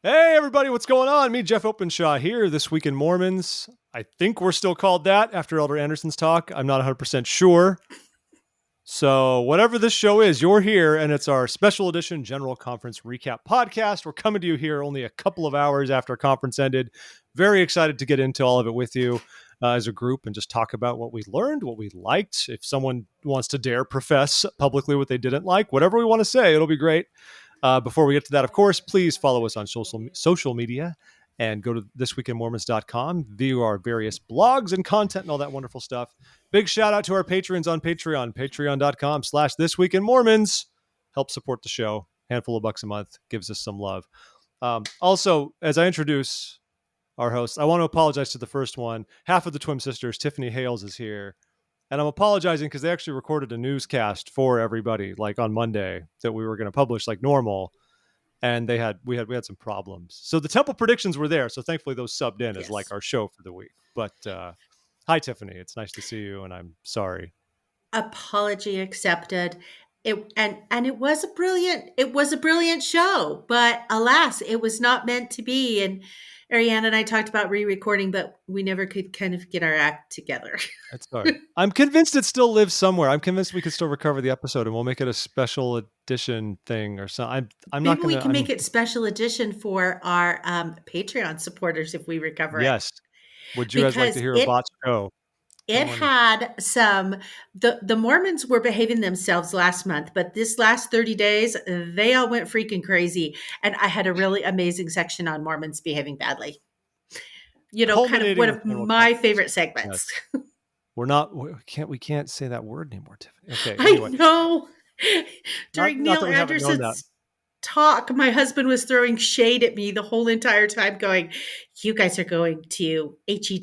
Hey, everybody, what's going on? Me, Geoff Openshaw here, This Week in Mormons. I think we're still called that after Elder Andersen's talk. I'm not 100% sure. So, whatever this show is, you're here, and it's our special edition General Conference Recap podcast. We're coming to you here only a couple of hours after conference ended. Very excited to get into all of it with you as a group and just talk about what we learned, what we liked. If someone wants to dare profess publicly what they didn't like, whatever we want to say, it'll be great. Before we get to that, of course, please follow us on social media and go to thisweekinmormons.com, view our various blogs and content and all that wonderful stuff. Big shout out to our patrons on Patreon, patreon.com/thisweekinmormons. Help support the show. Handful of bucks a month gives us some love. Also, as I introduce our hosts, I want to apologize to the first one. Half of the TWiM sisters, Tiffany Hales, is here. And I'm apologizing because they actually recorded a newscast for everybody, like on Monday, that we were going to publish like normal. And we had some problems. So the temple predictions were there. So thankfully those subbed in as like our show for the week. But hi, Tiffany. It's nice to see you. And I'm sorry. Apology accepted. It was a brilliant show, but alas, it was not meant to be. And Ariane and I talked about re-recording, but we never could kind of get our act together. That's sorry. I'm convinced it still lives somewhere. I'm convinced we could still recover the episode, and we'll make it a special edition thing or something. Maybe we can make it special edition for our Patreon supporters if we recover it. Yes. Would you guys like to hear a botched show? It had the Mormons were behaving themselves last month, but this last 30 days, they all went freaking crazy. And I had a really amazing section on Mormons behaving badly. You know, kind of one of my favorite segments. Yes. We can't say that word anymore, Tiffany. Okay. Anyway. I know. During Neil Andersen's talk, my husband was throwing shade at me the whole entire time going, you guys are going to HE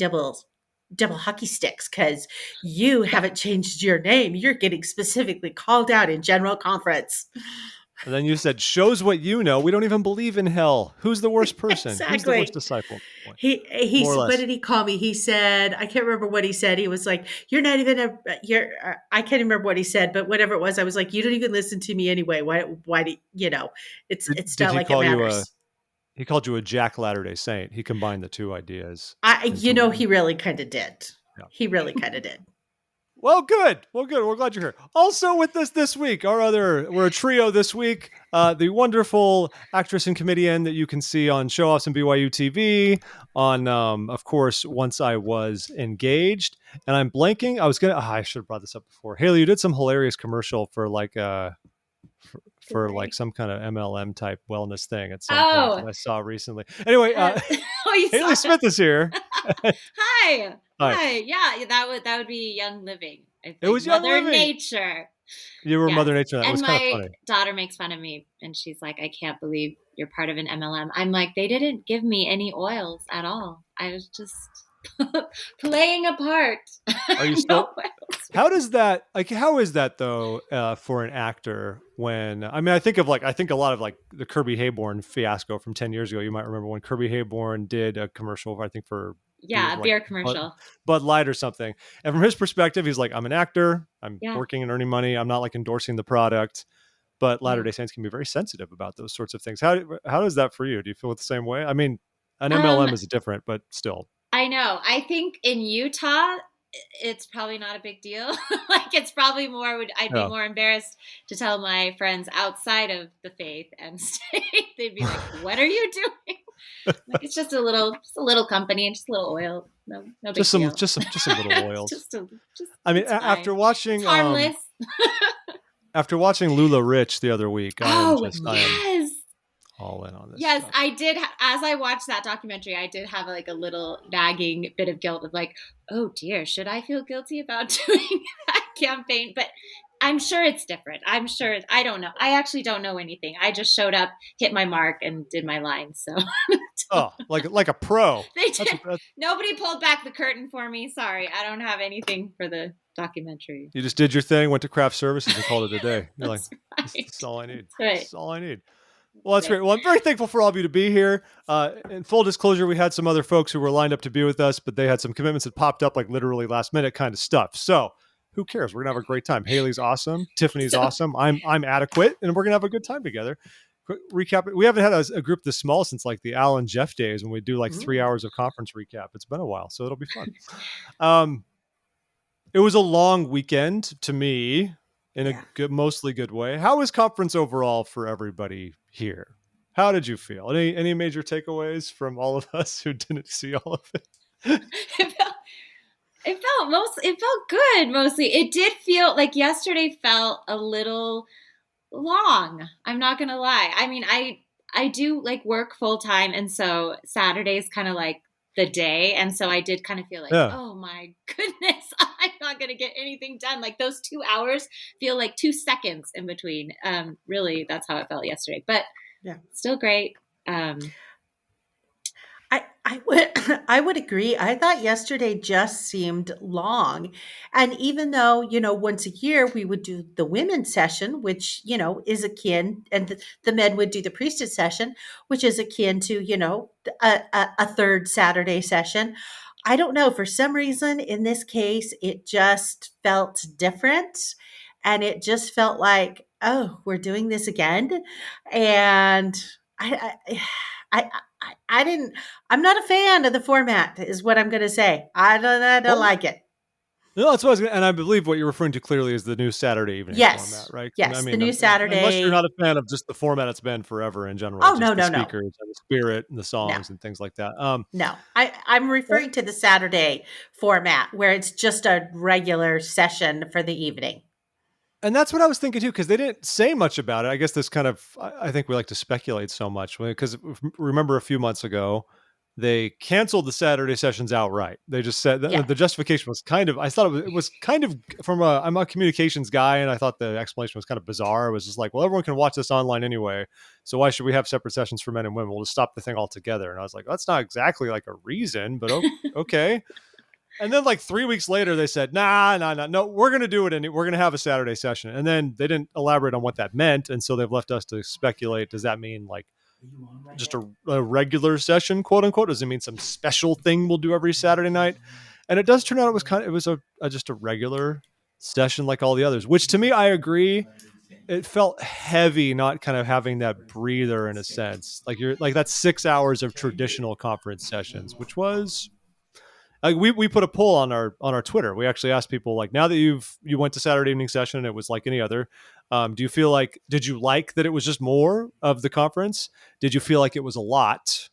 double hockey sticks because you haven't changed your name. You're getting specifically called out in general conference. And then you said, shows what you know. We don't even believe in hell. Who's the worst person? Exactly. Who's the worst disciple? He what did he call me? He said, I can't remember what he said. He was like, you're not even I can't remember what he said, but whatever it was, I was like, you don't even listen to me anyway. Why do you know, it's not like it matters. He called you a Jack Latter-day Saint. He combined the two ideas. He really kind of did. Yeah. He really kind of did. Well, good. We're glad you're here. Also with us this week, we're a trio this week. The wonderful actress and comedian that you can see on Show Offs and BYU TV, on, of course, Once I Was Engaged. And I'm blanking. I should have brought this up before. Hailey, you did some hilarious commercial for like for like some kind of MLM type wellness thing at some point I saw recently. Anyway, Hailey Smith is here. Hi. Yeah, that would be Young Living. I think. It was Young Mother Living. Nature. You were Mother Nature. That was kind of funny. And my daughter makes fun of me, and she's like, "I can't believe you're part of an MLM." I'm like, they didn't give me any oils at all. I was just playing a part. Are you still? How does that how is that though for an actor? When I think a lot of like the Kirby Hayborn fiasco from 10 years ago. You might remember when Kirby Hayborn did a commercial, I think for a beer commercial, Bud Light or something. And from his perspective, he's like, I'm an actor. I'm working and earning money. I'm not like endorsing the product. But Latter-day Saints can be very sensitive about those sorts of things. How is that for you? Do you feel the same way? I mean, an MLM is different, but still. I know. I think in Utah, it's probably not a big deal. Like it's probably I'd be more embarrassed to tell my friends outside of the faith and state. They'd be like, "What are you doing?" Like, it's just a little company and just a little oil. No big deal. Just a little oil. I mean, after watching it's harmless. After watching Lula Rich the other week, I am all in on this. Yes, stuff. I did. As I watched that documentary, I did have like a little nagging bit of guilt of like, oh dear, should I feel guilty about doing that campaign? But I'm sure it's different. I'm sure. I don't know. I actually don't know anything. I just showed up, hit my mark, and did my line. So. like a pro. They did. Nobody pulled back the curtain for me. Sorry, I don't have anything for the documentary. You just did your thing, went to craft services, and called it a day. You're like, right. This is all I need. Right. This is all I need. Well, that's great. Well, I'm very thankful for all of you to be here. In full disclosure, we had some other folks who were lined up to be with us, but they had some commitments that popped up like literally last minute kind of stuff. So who cares? We're going to have a great time. Hailey's awesome. Tiffany's awesome. I'm adequate, and we're going to have a good time together. recap. We haven't had a group this small since like the Al and Geoff days when we do like 3 hours of conference recap. It's been a while, so it'll be fun. It was a long weekend to me in a good, mostly good way. How was conference overall for everybody here? How did you feel? Any major takeaways from all of us who didn't see all of it? It felt good mostly. It did feel like yesterday felt a little long. I'm not gonna lie. I mean, I do like work full time, and so Saturday's kind of like the day, and so I did kind of feel like, oh my goodness, I'm not gonna get anything done. Like those 2 hours feel like 2 seconds in between. Really, that's how it felt yesterday. But still great. I would agree. I thought yesterday just seemed long. And even though, once a year we would do the women's session, which, is akin, and the men would do the priesthood session, which is akin to, a third Saturday session. I don't know. For some reason, in this case, it just felt different. And it just felt like, oh, we're doing this again. And I'm not a fan of the format is what I'm going to say. I don't like it. No, that's what I was and I believe what you're referring to clearly is the new Saturday evening format, right? Yes, I mean, the new Saturday. Unless you're not a fan of just the format it's been forever in general. Oh, no. The speakers and the spirit and the songs and things like that. No, I'm referring to the Saturday format where it's just a regular session for the evening. And that's what I was thinking too, because they didn't say much about it. I guess this I think we like to speculate so much because remember a few months ago, they canceled the Saturday sessions outright. They just said the justification was I thought it was kind of I'm a communications guy, and I thought the explanation was kind of bizarre. It was just like, well, everyone can watch this online anyway, so why should we have separate sessions for men and women? We'll just stop the thing altogether. And I was like, that's not exactly like a reason, but okay. And then like 3 weeks later, they said, no, we're going to do it. And we're going to have a Saturday session. And then they didn't elaborate on what that meant. And so they've left us to speculate. Does that mean like just a regular session, quote unquote? Does it mean some special thing we'll do every Saturday night? And it does turn out it was just a regular session like all the others, which to me, I agree. It felt heavy, not kind of having that breather in a sense. Like that's 6 hours of traditional conference sessions, which was... Like we put a poll on our Twitter. We actually asked people like, now that you went to Saturday evening session and it was like any other, did you like that it was just more of the conference? Did you feel like it was a lot?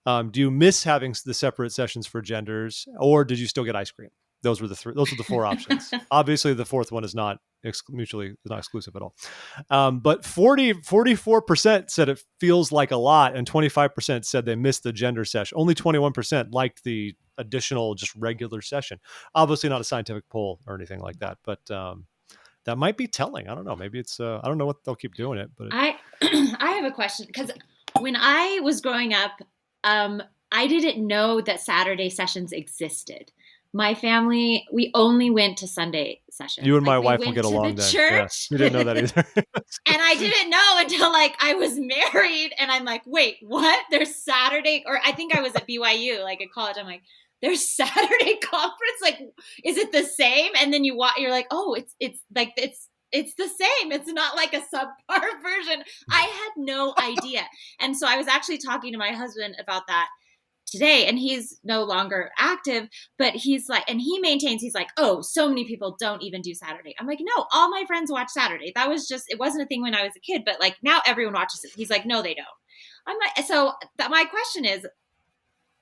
Do you miss having the separate sessions for genders, or did you still get ice cream? Those were the 4 options. Obviously, the fourth one is not mutually not exclusive at all. But 44% said it feels like a lot, and 25% said they missed the gender session. Only 21% liked the additional just regular session. Obviously, not a scientific poll or anything like that, but that might be telling. I don't know. Maybe it's I don't know what they'll keep doing it. But I have a question, because when I was growing up, I didn't know that Saturday sessions existed. My family, we only went to Sunday sessions. You and my wife will get along then. Church. Yeah. You didn't know that either. And I didn't know until like I was married, and I'm like, wait, what? There's Saturday, or I think I was at BYU, like at college. I'm like, there's Saturday conference. Like, is it the same? And then you're like, oh, it's like it's the same. It's not like a subpar version. I had no idea. And so I was actually talking to my husband about that today, and he's no longer active, but he's like, and he maintains, he's like, oh, so many people don't even do Saturday. I'm like, no, all my friends watch Saturday. That was just, it wasn't a thing when I was a kid, but like now everyone watches it. He's like, no, they don't. I'm like, so my question is,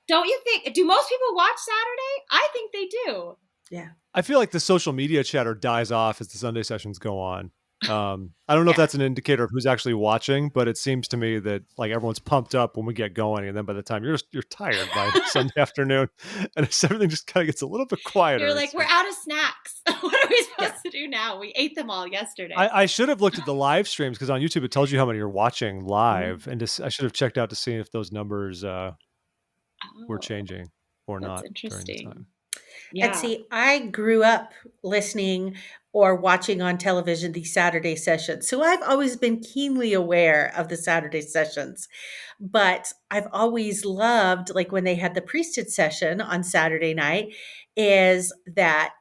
do most people watch Saturday? I think they do. Yeah. I feel like the social media chatter dies off as the Sunday sessions go on. I don't know if that's an indicator of who's actually watching, but it seems to me that like everyone's pumped up when we get going, and then by the time you're tired by Sunday afternoon, and everything just kind of gets a little bit quieter. You're like, we're out of snacks. What are we supposed to do now? We ate them all yesterday. I should have looked at the live streams, because on YouTube it tells you how many you're watching live, and I should have checked out to see if those numbers were changing or not. Interesting. During the time. Yeah. And see, I grew up listening or watching on television these Saturday sessions. So I've always been keenly aware of the Saturday sessions. But I've always loved, like when they had the priesthood session on Saturday night, is that,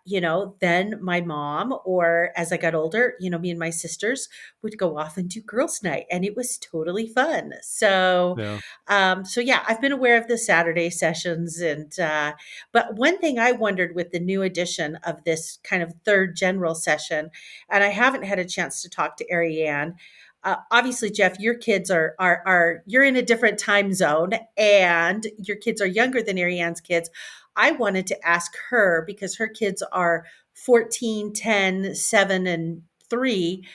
then my mom, or as I got older, me and my sisters would go off and do girls' night, and it was totally fun. So, yeah, I've been aware of the Saturday sessions, but one thing I wondered with the new edition of this kind of third general session, and I haven't had a chance to talk to Ariane. Obviously, Geoff, your kids are you're in a different time zone, and your kids are younger than Ariane's kids. I wanted to ask her, because her kids are 14, 10, 7, and 3.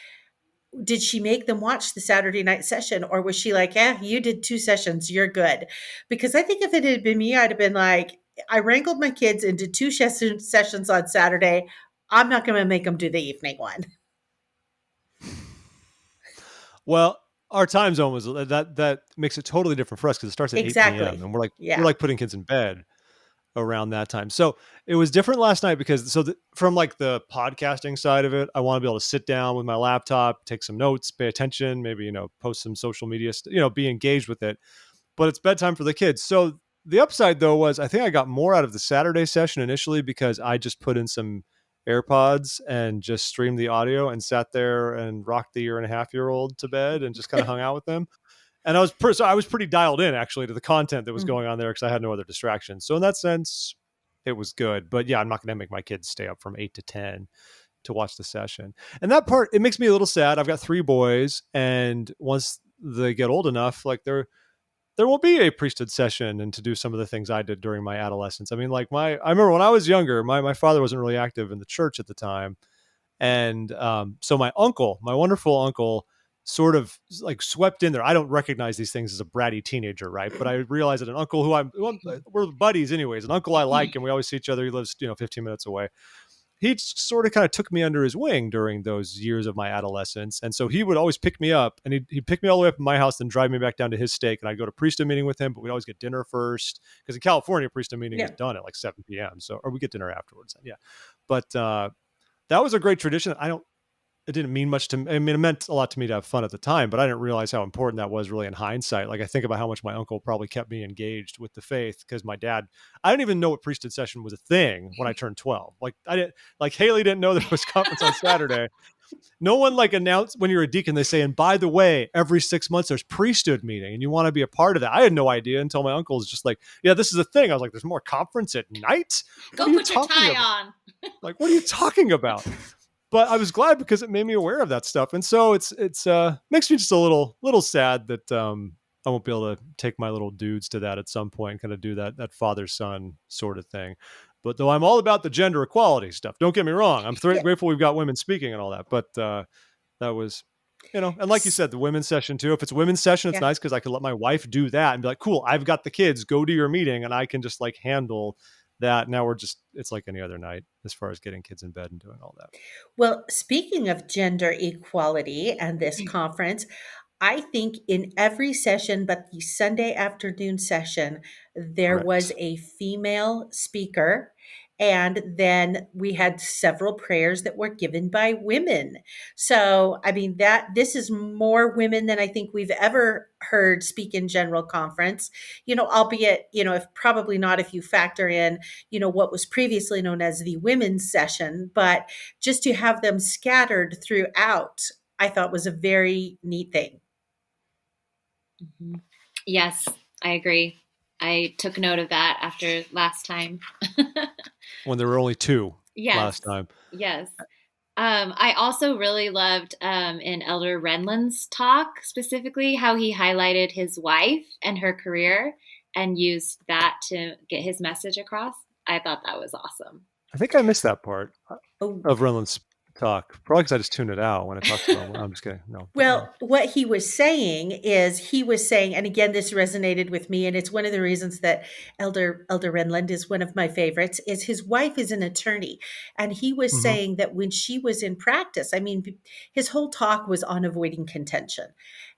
Did she make them watch the Saturday night session, or was she like, you did 2 sessions, you're good? Because I think if it had been me, I'd have been like, I wrangled my kids into 2 sessions on Saturday. I'm not going to make them do the evening one. Well, our time zone was that makes it totally different for us, because it starts at 8 p.m. and we're like putting kids in bed around that time. So it was different last night because from like the podcasting side of it, I want to be able to sit down with my laptop, take some notes, pay attention, maybe, post some social media, be engaged with it. But it's bedtime for the kids. So the upside though was I think I got more out of the Saturday session initially because I just put in some AirPods and just streamed the audio and sat there and rocked the 1.5-year-old to bed and just kind of hung out with them. And I was pretty dialed in actually to the content that was going on there because I had no other distractions. So in that sense, it was good. But yeah, I'm not going to make my kids stay up from 8 to 10 to watch the session. And that part, it makes me a little sad. I've got 3 boys, and once they get old enough, like there will be a priesthood session and to do some of the things I did during my adolescence. I mean, like I remember when I was younger, my father wasn't really active in the church at the time. And so my wonderful uncle, sort of like swept in there. I don't recognize these things as a bratty teenager, right? But I realized that an uncle we're buddies anyways, an uncle I like, and we always see each other. He lives, 15 minutes away. He sort of kind of took me under his wing during those years of my adolescence. And so he would always pick me up, and he'd pick me all the way up in my house and drive me back down to his stake. And I'd go to priesthood meeting with him, but we'd always get dinner first. Because in California, priesthood meeting is done at like 7 p.m. Or we get dinner afterwards. Yeah. But that was a great tradition. It didn't mean much to me. I mean, it meant a lot to me to have fun at the time, but I didn't realize how important that was really in hindsight. Like I think about how much my uncle probably kept me engaged with the faith, because my dad, I didn't even know what priesthood session was a thing when I turned 12. Like Hailey didn't know there was conference on Saturday. No one announced when you're a deacon, they say, and by the way, every 6 months there's priesthood meeting and you want to be a part of that. I had no idea until my uncle was just like, yeah, this is a thing. I was like, there's more conference at night? Go put your tie on. Like, what are you talking about? But I was glad because it made me aware of that stuff. And so it's makes me just a little sad that I won't be able to take my little dudes to that at some point and kind of do that father-son sort of thing. But though I'm all about the gender equality stuff, don't get me wrong. I'm grateful we've got women speaking and all that. But that was, and like you said, the women's session too. If it's women's session, it's nice because I can let my wife do that and be like, cool, I've got the kids, go to your meeting, and I can just handle that. Now it's like any other night as far as getting kids in bed and doing all that. Well, speaking of gender equality and this conference, I think in every session but the Sunday afternoon session, there was a female speaker. And then we had several prayers that were given by women. So, I mean, this is more women than I think we've ever heard speak in general conference, albeit, if probably not if you factor in, what was previously known as the women's session, but just to have them scattered throughout, I thought was a very neat thing. Mm-hmm. Yes, I agree. I took note of that after last time. When there were only 2 last time. Yes. I also really loved in Elder Renlund's talk, specifically how he highlighted his wife and her career and used that to get his message across. I thought that was awesome. I think I missed that part of Renlund's talk, probably because I just tune it out when I talk to them. I'm just kidding. No. Well, what he was saying, and again, this resonated with me, and it's one of the reasons that Elder Renlund is one of my favorites, is his wife is an attorney. And he was saying that when she was in practice, I mean, his whole talk was on avoiding contention.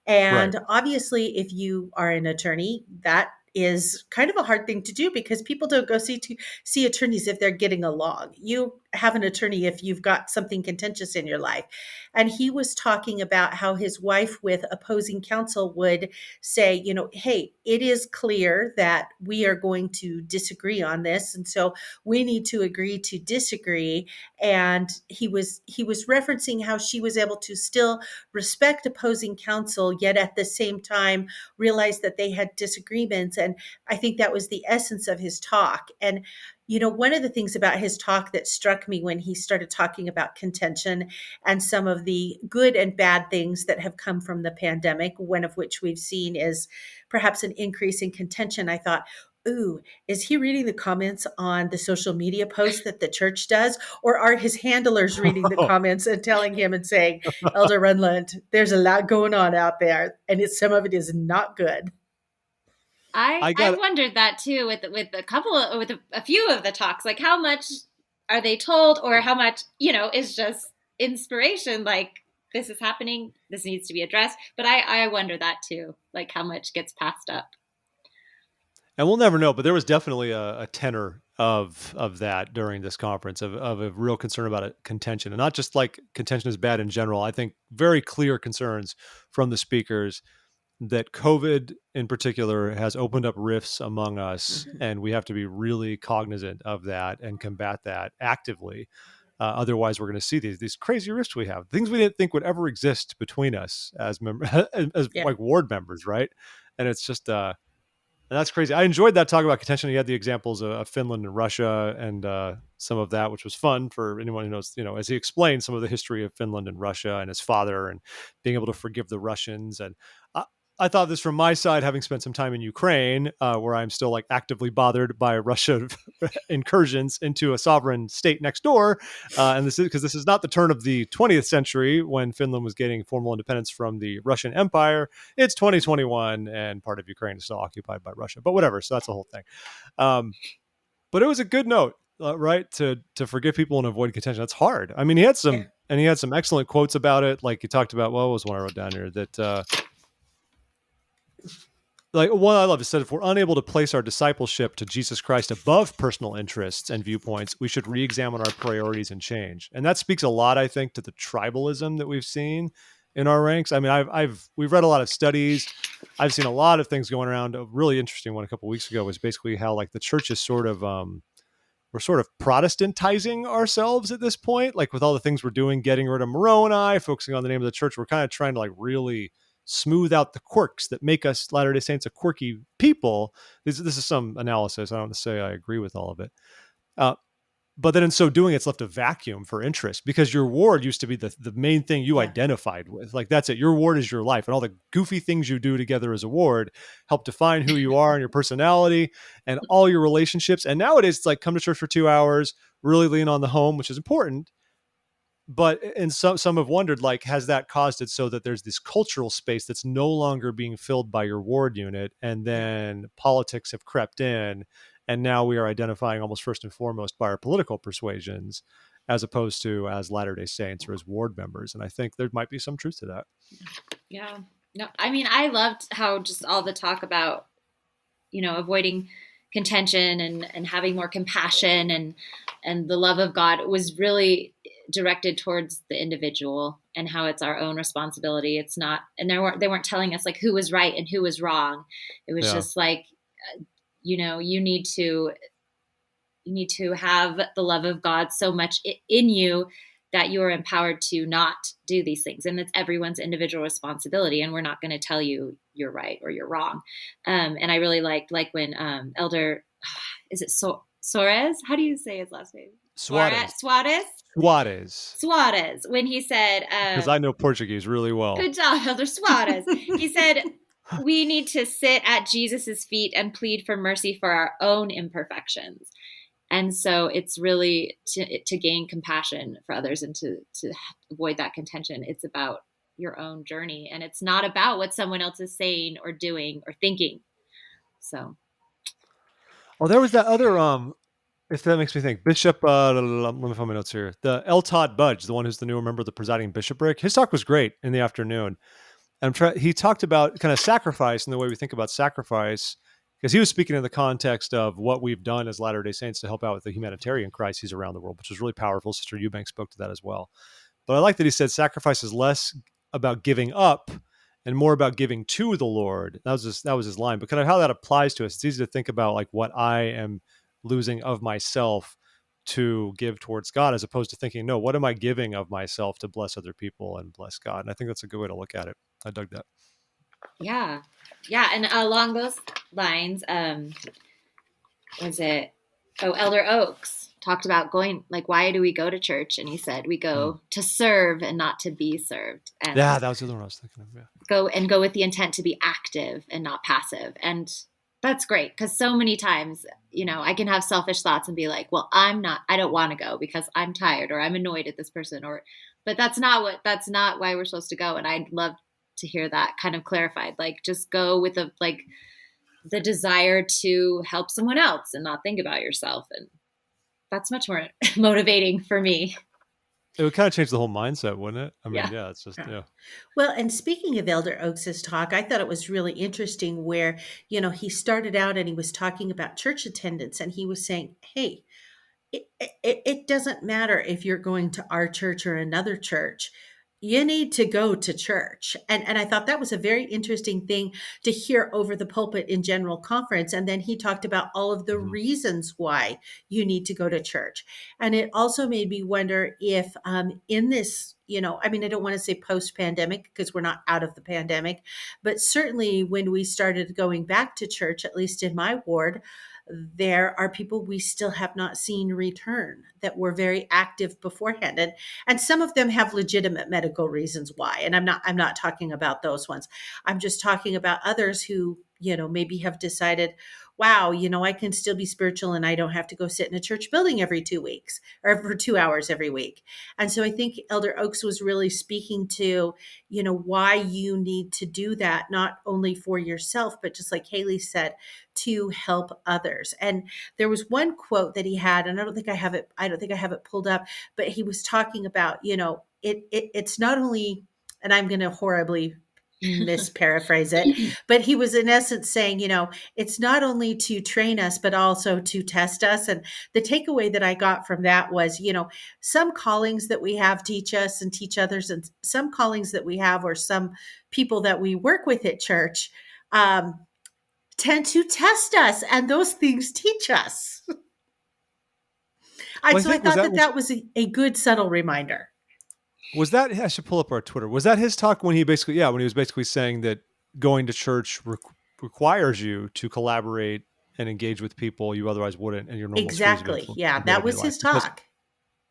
And obviously, if you are an attorney, that is kind of a hard thing to do because people don't go see attorneys if they're getting along. You have an attorney if you've got something contentious in your life. And he was talking about how his wife with opposing counsel would say, hey, it is clear that we are going to disagree on this. And so we need to agree to disagree. And he was referencing how she was able to still respect opposing counsel, yet at the same time realize that they had disagreements. And I think that was the essence of his talk. And one of the things about his talk that struck me when he started talking about contention and some of the good and bad things that have come from the pandemic, one of which we've seen is perhaps an increase in contention, I thought, ooh, is he reading the comments on the social media posts that the church does? Or are his handlers reading the comments and telling him and saying, Elder Renlund, there's a lot going on out there, and some of it is not good. I wondered that too with a few of the talks, like how much are they told, or how much is just inspiration, like this is happening, this needs to be addressed. But I wonder that too, like how much gets passed up. And we'll never know, but there was definitely a tenor of that during this conference of a real concern about contention, and not just like contention is bad in general. I think very clear concerns from the speakers that COVID in particular has opened up rifts among us, and we have to be really cognizant of that and combat that actively. Otherwise, we're going to see these crazy rifts we have, things we didn't think would ever exist between us as like ward members, right? And it's just and that's crazy. I enjoyed that talk about contention. He had the examples of Finland and Russia and some of that, which was fun for anyone who knows, as he explained some of the history of Finland and Russia and his father and being able to forgive the Russians. And I thought this from my side, having spent some time in Ukraine, where I'm still like actively bothered by Russian incursions into a sovereign state next door. And this is because this is not the turn of the 20th century when Finland was getting formal independence from the Russian Empire. It's 2021 and part of Ukraine is still occupied by Russia, but whatever. So that's the whole thing. But it was a good note, right? To forgive people and avoid contention. That's hard. I mean, he had some excellent quotes about it. Like he talked about, what was one I wrote down here that, like one I love is said, if we're unable to place our discipleship to Jesus Christ above personal interests and viewpoints, we should re-examine our priorities and change. And that speaks a lot, I think, to the tribalism that we've seen in our ranks. I mean, we've read a lot of studies. I've seen a lot of things going around. A really interesting one a couple of weeks ago was basically how like the church is sort of we're sort of Protestantizing ourselves at this point, like with all the things we're doing, getting rid of Moroni, focusing on the name of the church. We're kind of trying to like really smooth out the quirks that make us Latter-day Saints a quirky people. This is some analysis. I don't want to say I agree with all of it. But then in so doing, it's left a vacuum for interest because your ward used to be the main thing you identified with. Like, that's it. Your ward is your life. And all the goofy things you do together as a ward help define who you are and your personality and all your relationships. And nowadays, it's like come to church for 2 hours, really lean on the home, which is important. But and some have wondered, like, has that caused it so that there's this cultural space that's no longer being filled by your ward unit, and then politics have crept in, and now we are identifying almost first and foremost by our political persuasions, as opposed to as Latter-day Saints or as ward members. And I think there might be some truth to that. Yeah. No, I mean, I loved how just all the talk about, avoiding contention and having more compassion and the love of God was really directed towards the individual and how it's our own responsibility. It's not, and they weren't telling us like who was right and who was wrong. It was just like, you need to have the love of God so much in you that you are empowered to not do these things. And it's everyone's individual responsibility. And we're not going to tell you you're right or you're wrong. And I really liked when Elder, is it Soares? How do you say his last name? Soares. When he said, because I know Portuguese really well. Good job, Elder Soares. He said, we need to sit at Jesus's feet and plead for mercy for our own imperfections. And so it's really to gain compassion for others and to avoid that contention. It's about your own journey, and it's not about what someone else is saying or doing or thinking. So. Oh, there was that other, if that makes me think, Bishop, let me find my notes here. The L. Todd Budge, the one who's the new member of the presiding bishopric. His talk was great in the afternoon. And he talked about kind of sacrifice and the way we think about sacrifice, because he was speaking in the context of what we've done as Latter-day Saints to help out with the humanitarian crises around the world, which was really powerful. Sister Eubank spoke to that as well. But I like that he said sacrifice is less about giving up and more about giving to the Lord. That was his line. But kind of how that applies to us, it's easy to think about like what I am losing of myself to give towards God, as opposed to thinking, no, what am I giving of myself to bless other people and bless God? And I think that's a good way to look at it. I dug that. Yeah. Yeah. And along those lines, Elder Oaks talked about going, like, why do we go to church? And he said, we go to serve and not to be served. And yeah, that was the other one I was thinking of. Yeah. Go with the intent to be active and not passive. And that's great. Cause so many times, I can have selfish thoughts and be like, well, I don't want to go because I'm tired or I'm annoyed at this person but that's not why we're supposed to go. And I'd love to hear that kind of clarified, like just go with the desire to help someone else and not think about yourself. And that's much more motivating for me. It would kind of change the whole mindset, wouldn't it? I mean, yeah it's just, yeah. Well, and speaking of Elder Oaks's talk, I thought it was really interesting where, he started out and he was talking about church attendance and he was saying, hey, it doesn't matter if you're going to our church or another church. You need to go to church. And I thought that was a very interesting thing to hear over the pulpit in general conference. And then he talked about all of the reasons why you need to go to church. And it also made me wonder if in this, I don't want to say post-pandemic because we're not out of the pandemic, but certainly when we started going back to church, at least in my ward, there are people we still have not seen return that were very active beforehand. And some of them have legitimate medical reasons why. And I'm not talking about those ones. I'm just talking about others who, maybe have decided, wow, I can still be spiritual and I don't have to go sit in a church building every 2 weeks or for 2 hours every week. And so I think Elder Oaks was really speaking to, why you need to do that, not only for yourself, but just like Hailey said, to help others. And there was one quote that he had, and I don't think I have it pulled up, but he was talking about, it's not only, and I'm going to horribly misparaphrase it, but he was in essence saying, it's not only to train us, but also to test us. And the takeaway that I got from that was, some callings that we have teach us and teach others, and some callings that we have, or some people that we work with at church, tend to test us, and those things teach us. So I thought that was a good subtle reminder. Was that, I should pull up our Twitter. Was that his talk when he was basically saying that going to church requires you to collaborate and engage with people you otherwise wouldn't in your normal Exactly. Yeah, that was his talk.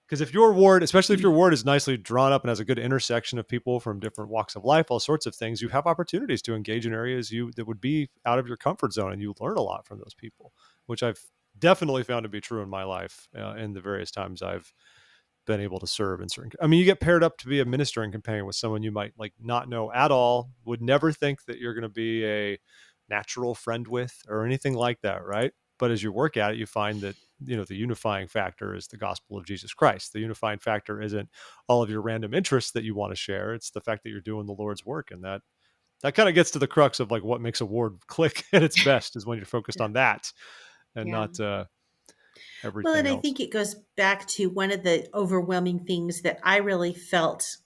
Because if your ward, especially if your ward is nicely drawn up and has a good intersection of people from different walks of life, all sorts of things, you have opportunities to engage in areas that would be out of your comfort zone, and you learn a lot from those people, which I've definitely found to be true in my life in the various times I've been able to serve in certain. I mean, you get paired up to be a ministering companion with someone you might like not know at all, would never think that you're going to be a natural friend with or anything like that, right? But as you work at it, you find that the unifying factor is the gospel of Jesus Christ. The unifying factor isn't all of your random interests that you want to share. It's the fact that you're doing the Lord's work, and that kind of gets to the crux of like what makes a ward click at its best is when you're focused on that and not everything well, and else. I think it goes back to one of the overwhelming things that I really felt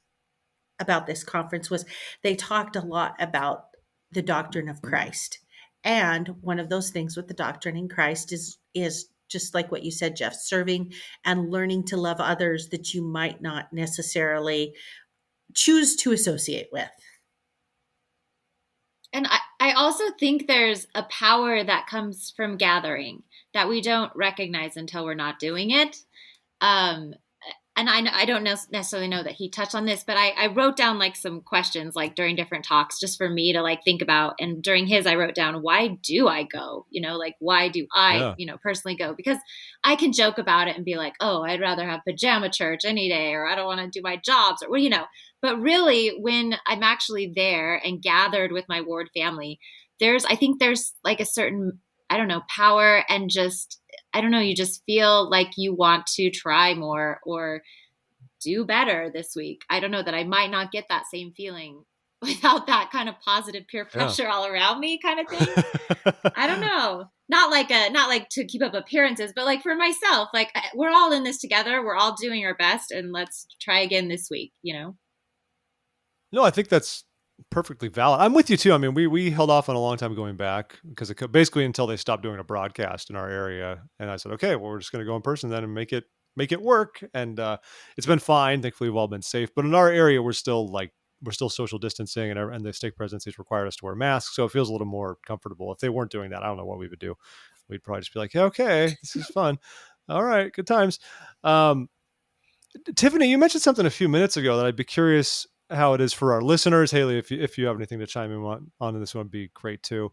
about this conference was they talked a lot about the doctrine of Christ. And one of those things with the doctrine in Christ is just like what you said, Geoff, serving and learning to love others that you might not necessarily choose to associate with. And I also think there's a power that comes from gathering that we don't recognize until we're not doing it. And I don't necessarily know that he touched on this, but I wrote down like some questions like during different talks just for me to like think about. And during his, I wrote down, why do I go? Like, why do I, personally go? Because I can joke about it and be like, oh, I'd rather have pajama church any day, or I don't want to do my jobs, or but really when I'm actually there and gathered with my ward family, I think there's like a certain, power and just, you just feel like you want to try more or do better this week. I don't know that I might not get that same feeling without that kind of positive peer pressure all around me kind of thing. I don't know. Not like to keep up appearances, but like for myself, like we're all in this together. We're all doing our best, and let's try again this week, No, I think that's perfectly valid. I'm with you too. I mean, we held off on a long time going back because basically until they stopped doing a broadcast in our area. And I said, okay, well, we're just going to go in person then and make it work. And it's been fine. Thankfully, we've all been safe. But in our area, we're still social distancing, and the stake presidencies required us to wear masks. So it feels a little more comfortable. If they weren't doing that, I don't know what we would do. We'd probably just be like, yeah, okay, this is fun. All right, good times. Tiffany, you mentioned something a few minutes ago that I'd be curious how it is for our listeners. Hailey, if you have anything to chime in on this one, would be great too.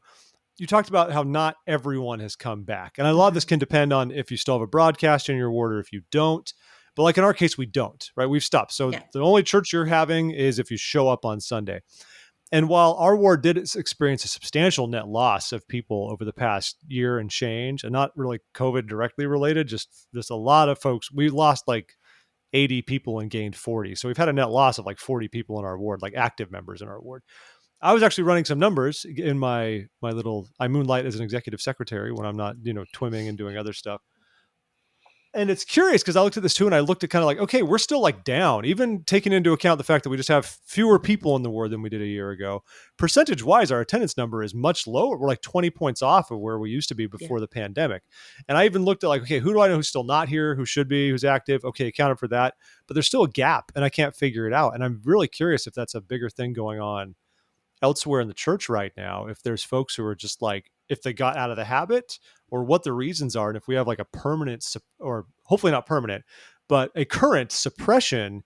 You talked about how not everyone has come back. And a lot of this can depend on if you still have a broadcast in your ward or if you don't. But like in our case, we don't, right? We've stopped. So the only church you're having is if you show up on Sunday. And while our ward did experience a substantial net loss of people over the past year and change, and not really COVID directly related, just a lot of folks, we lost like 80 people and gained 40. So we've had a net loss of like 40 people in our ward, like active members in our ward. I was actually running some numbers in my little, I moonlight as an executive secretary when I'm not, TWiMing and doing other stuff. And it's curious because I looked at this too, and I looked at kind of like, okay, we're still like down, even taking into account the fact that we just have fewer people in the ward than we did a year ago. Percentage wise, our attendance number is much lower. We're like 20 points off of where we used to be before the pandemic. And I even looked at like, okay, who do I know who's still not here, who should be, who's active? Okay, accounted for that. But there's still a gap and I can't figure it out. And I'm really curious if that's a bigger thing going on elsewhere in the church right now, if there's folks who are just like, if they got out of the habit or what the reasons are. And if we have like a permanent or hopefully not permanent, but a current suppression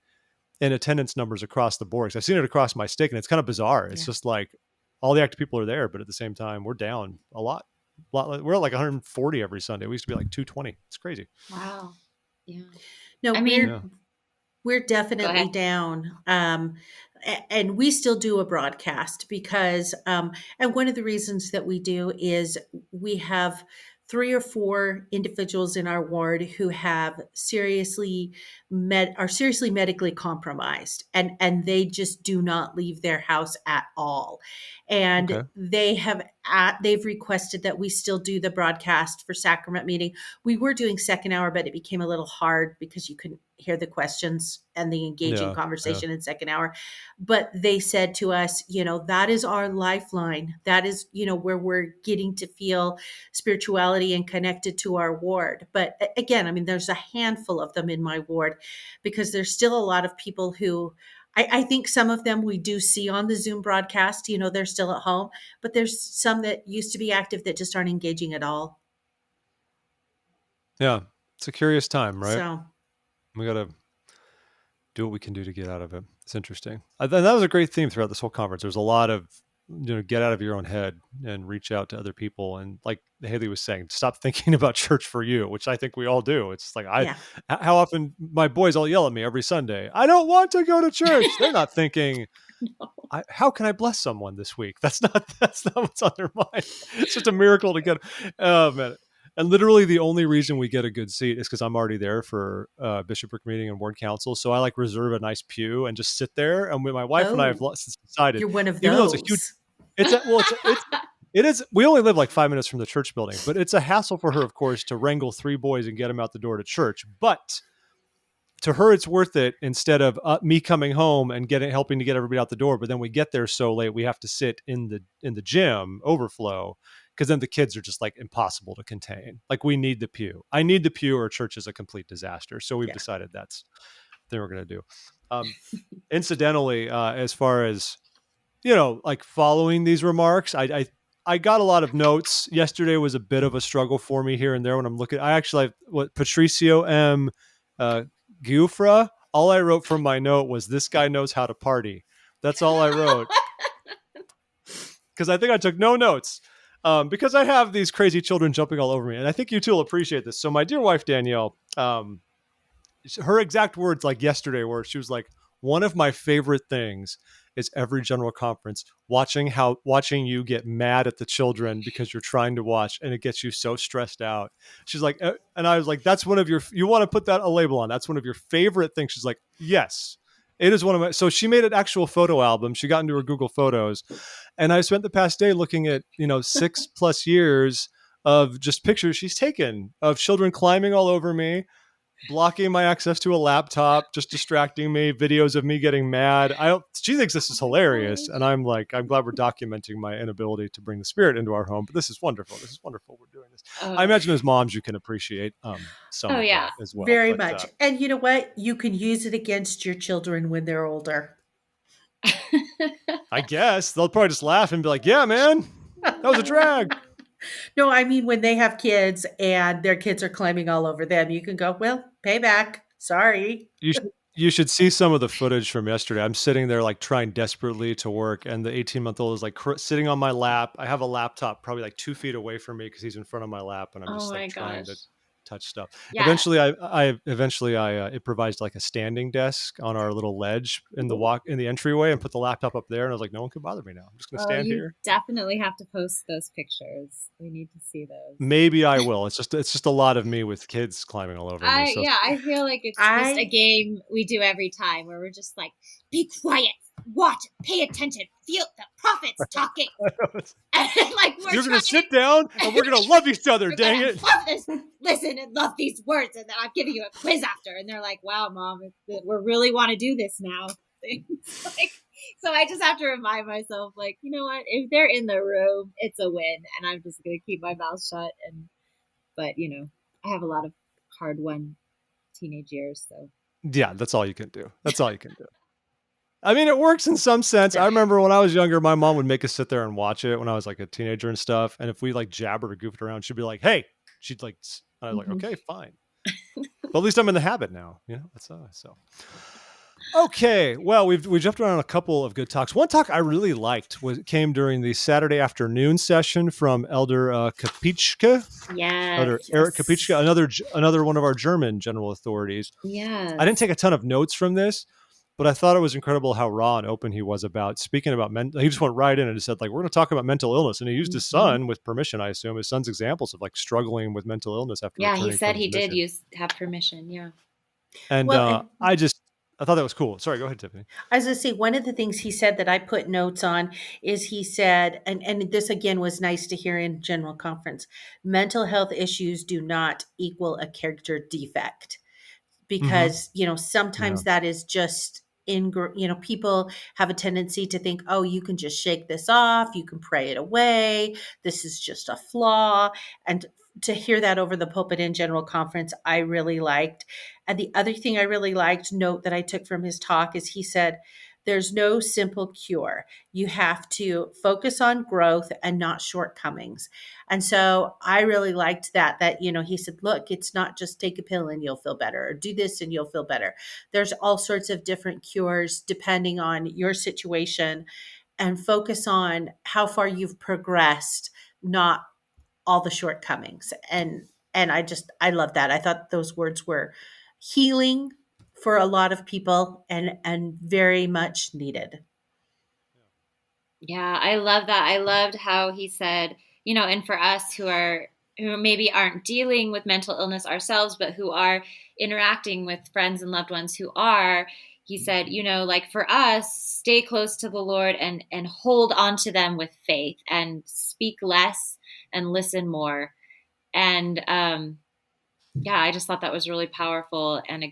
in attendance numbers across the board. I've seen it across my stake and it's kind of bizarre. It's just like all the active people are there, but at the same time, we're down a lot. We're at like 140 every Sunday. We used to be like 220. It's crazy. Wow. Yeah. No, we're definitely down. And we still do a broadcast because, and one of the reasons that we do is we have 3 or 4 individuals in our ward who have seriously medically compromised, and they just do not leave their house at all. And they've requested that we still do the broadcast for sacrament meeting. We were doing second hour, but it became a little hard because you couldn't hear the questions and the engaging conversation in second hour. But they said to us, that is our lifeline. That is, where we're getting to feel spirituality and connected to our ward. But again, I mean, there's a handful of them in my ward because there's still a lot of people who I think some of them we do see on the Zoom broadcast, they're still at home, but there's some that used to be active that just aren't engaging at all. Yeah. It's a curious time, right? So we got to do what we can do to get out of it. It's interesting. And that was a great theme throughout this whole conference. There's a lot of, get out of your own head and reach out to other people. And like Hailey was saying, stop thinking about church for you, which I think we all do. It's like, how often my boys all yell at me every Sunday, I don't want to go to church. They're not thinking, how can I bless someone this week? That's not what's on their mind. It's just a miracle to get, man. And literally the only reason we get a good seat is because I'm already there for bishopric meeting and ward council. So I like reserve a nice pew and just sit there. And my wife and I have decided. You're one of those. It is. We only live like 5 minutes from the church building, but it's a hassle for her, of course, to wrangle 3 boys and get them out the door to church. But to her, it's worth it instead of me coming home and helping to get everybody out the door. But then we get there so late, we have to sit in the gym overflow. Because then the kids are just like impossible to contain. Like we need the pew. I need the pew or church is a complete disaster. So we've decided that's what we're going to do. Incidentally, as far as, like following these remarks, I got a lot of notes. Yesterday was a bit of a struggle for me here and there when I'm looking. I actually have Patricio M. Giuffra. All I wrote from my note was, this guy knows how to party. That's all I wrote. Because I think I took no notes. Because I have these crazy children jumping all over me. And I think you two will appreciate this. So my dear wife, Danielle, her exact words like yesterday were, she was like, one of my favorite things is every general conference watching you get mad at the children because you're trying to watch and it gets you so stressed out. She's like, and I was like, that's one of you want to put that a label on. That's one of your favorite things. She's like, yes. It is one of my, so she made an actual photo album. She got into her Google Photos, and I spent the past day looking at, 6+ years of just pictures she's taken of children climbing all over me, blocking my access to a laptop, just distracting me, videos of me getting mad. She thinks this is hilarious. And I'm like, I'm glad we're documenting my inability to bring the spirit into our home, but this is wonderful. This is wonderful. We're doing this. I imagine as moms, you can appreciate some of that as well. Very much. And you know what? You can use it against your children when they're older. I guess they'll probably just laugh and be like, yeah, man, that was a drag. No, I mean, when they have kids and their kids are climbing all over them, you can go, well, payback. Sorry. You should see some of the footage from yesterday. I'm sitting there like trying desperately to work, and the 18-month-old is like sitting on my lap. I have a laptop probably like 2 feet away from me because he's in front of my lap, and I'm just trying to touch stuff. Yeah. Eventually, it provides like a standing desk on our little ledge in the entryway, and put the laptop up there. And I was like, no one can bother me now. I'm just gonna stand here. Definitely have to post those pictures. We need to see those. Maybe I will. It's just a lot of me with kids climbing all over me. So. Yeah, I feel like it's just a game we do every time where we're just like, be quiet, watch, pay attention, feel the prophets talking. And like you're gonna sit down and we're gonna love each other. Dang it! Listen and love these words, and then I'm giving you a quiz after. And they're like, "Wow, Mom, we really want to do this now." So I just have to remind myself, like, you know what? If they're in the room, it's a win, and I'm just gonna keep my mouth shut. But I have a lot of hard-won teenage years, so yeah, that's all you can do. I mean, it works in some sense. I remember when I was younger, my mom would make us sit there and watch it when I was like a teenager and stuff. And if we like jabbered or goofed around, she'd be like, "Hey," she'd like, I was like, "Okay, fine." But at least I'm in the habit now, That's so. Okay, well, we jumped around a couple of good talks. One talk I really liked came during the Saturday afternoon session from Elder Kapichka. Yeah, Elder Eric Kapichka, another one of our German general authorities. Yeah, I didn't take a ton of notes from this, but I thought it was incredible how raw and open he was about speaking about mental. He just went right in and just said, like, we're going to talk about mental illness. And he used his son, with permission, I assume, his son's examples of like struggling with mental illness after. Yeah, he said he did have permission. Yeah. And I thought that was cool. Sorry, go ahead, Tiffany. I was going to say, one of the things he said that I put notes on is he said, and this again was nice to hear in general conference, mental health issues do not equal a character defect. Because, sometimes that is just people have a tendency to think, oh, you can just shake this off. You can pray it away. This is just a flaw. And to hear that over the pulpit in general conference, I really liked. And the other thing I really liked, note that I took from his talk, is he said, there's no simple cure. You have to focus on growth and not shortcomings. And so I really liked that, he said, look, it's not just take a pill and you'll feel better, or do this and you'll feel better. There's all sorts of different cures depending on your situation, and focus on how far you've progressed, not all the shortcomings. And I love that. I thought those words were healing for a lot of people and very much needed. Yeah, I love that. I loved how he said, and for us who maybe aren't dealing with mental illness ourselves, but who are interacting with friends and loved ones who are, he said, like for us, stay close to the Lord and hold on to them with faith, and speak less and listen more. And I just thought that was really powerful and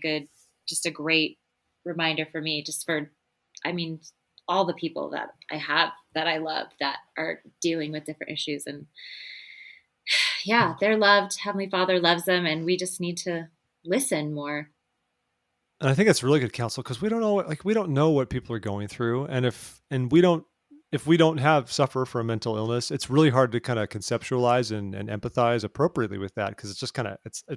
just a great reminder for me, all the people that I have, that I love, that are dealing with different issues. And they're loved. Heavenly Father loves them, and we just need to listen more. And I think that's really good counsel, because we don't know what people are going through. And if we don't suffer from mental illness, it's really hard to kind of conceptualize and empathize appropriately with that. Because it's just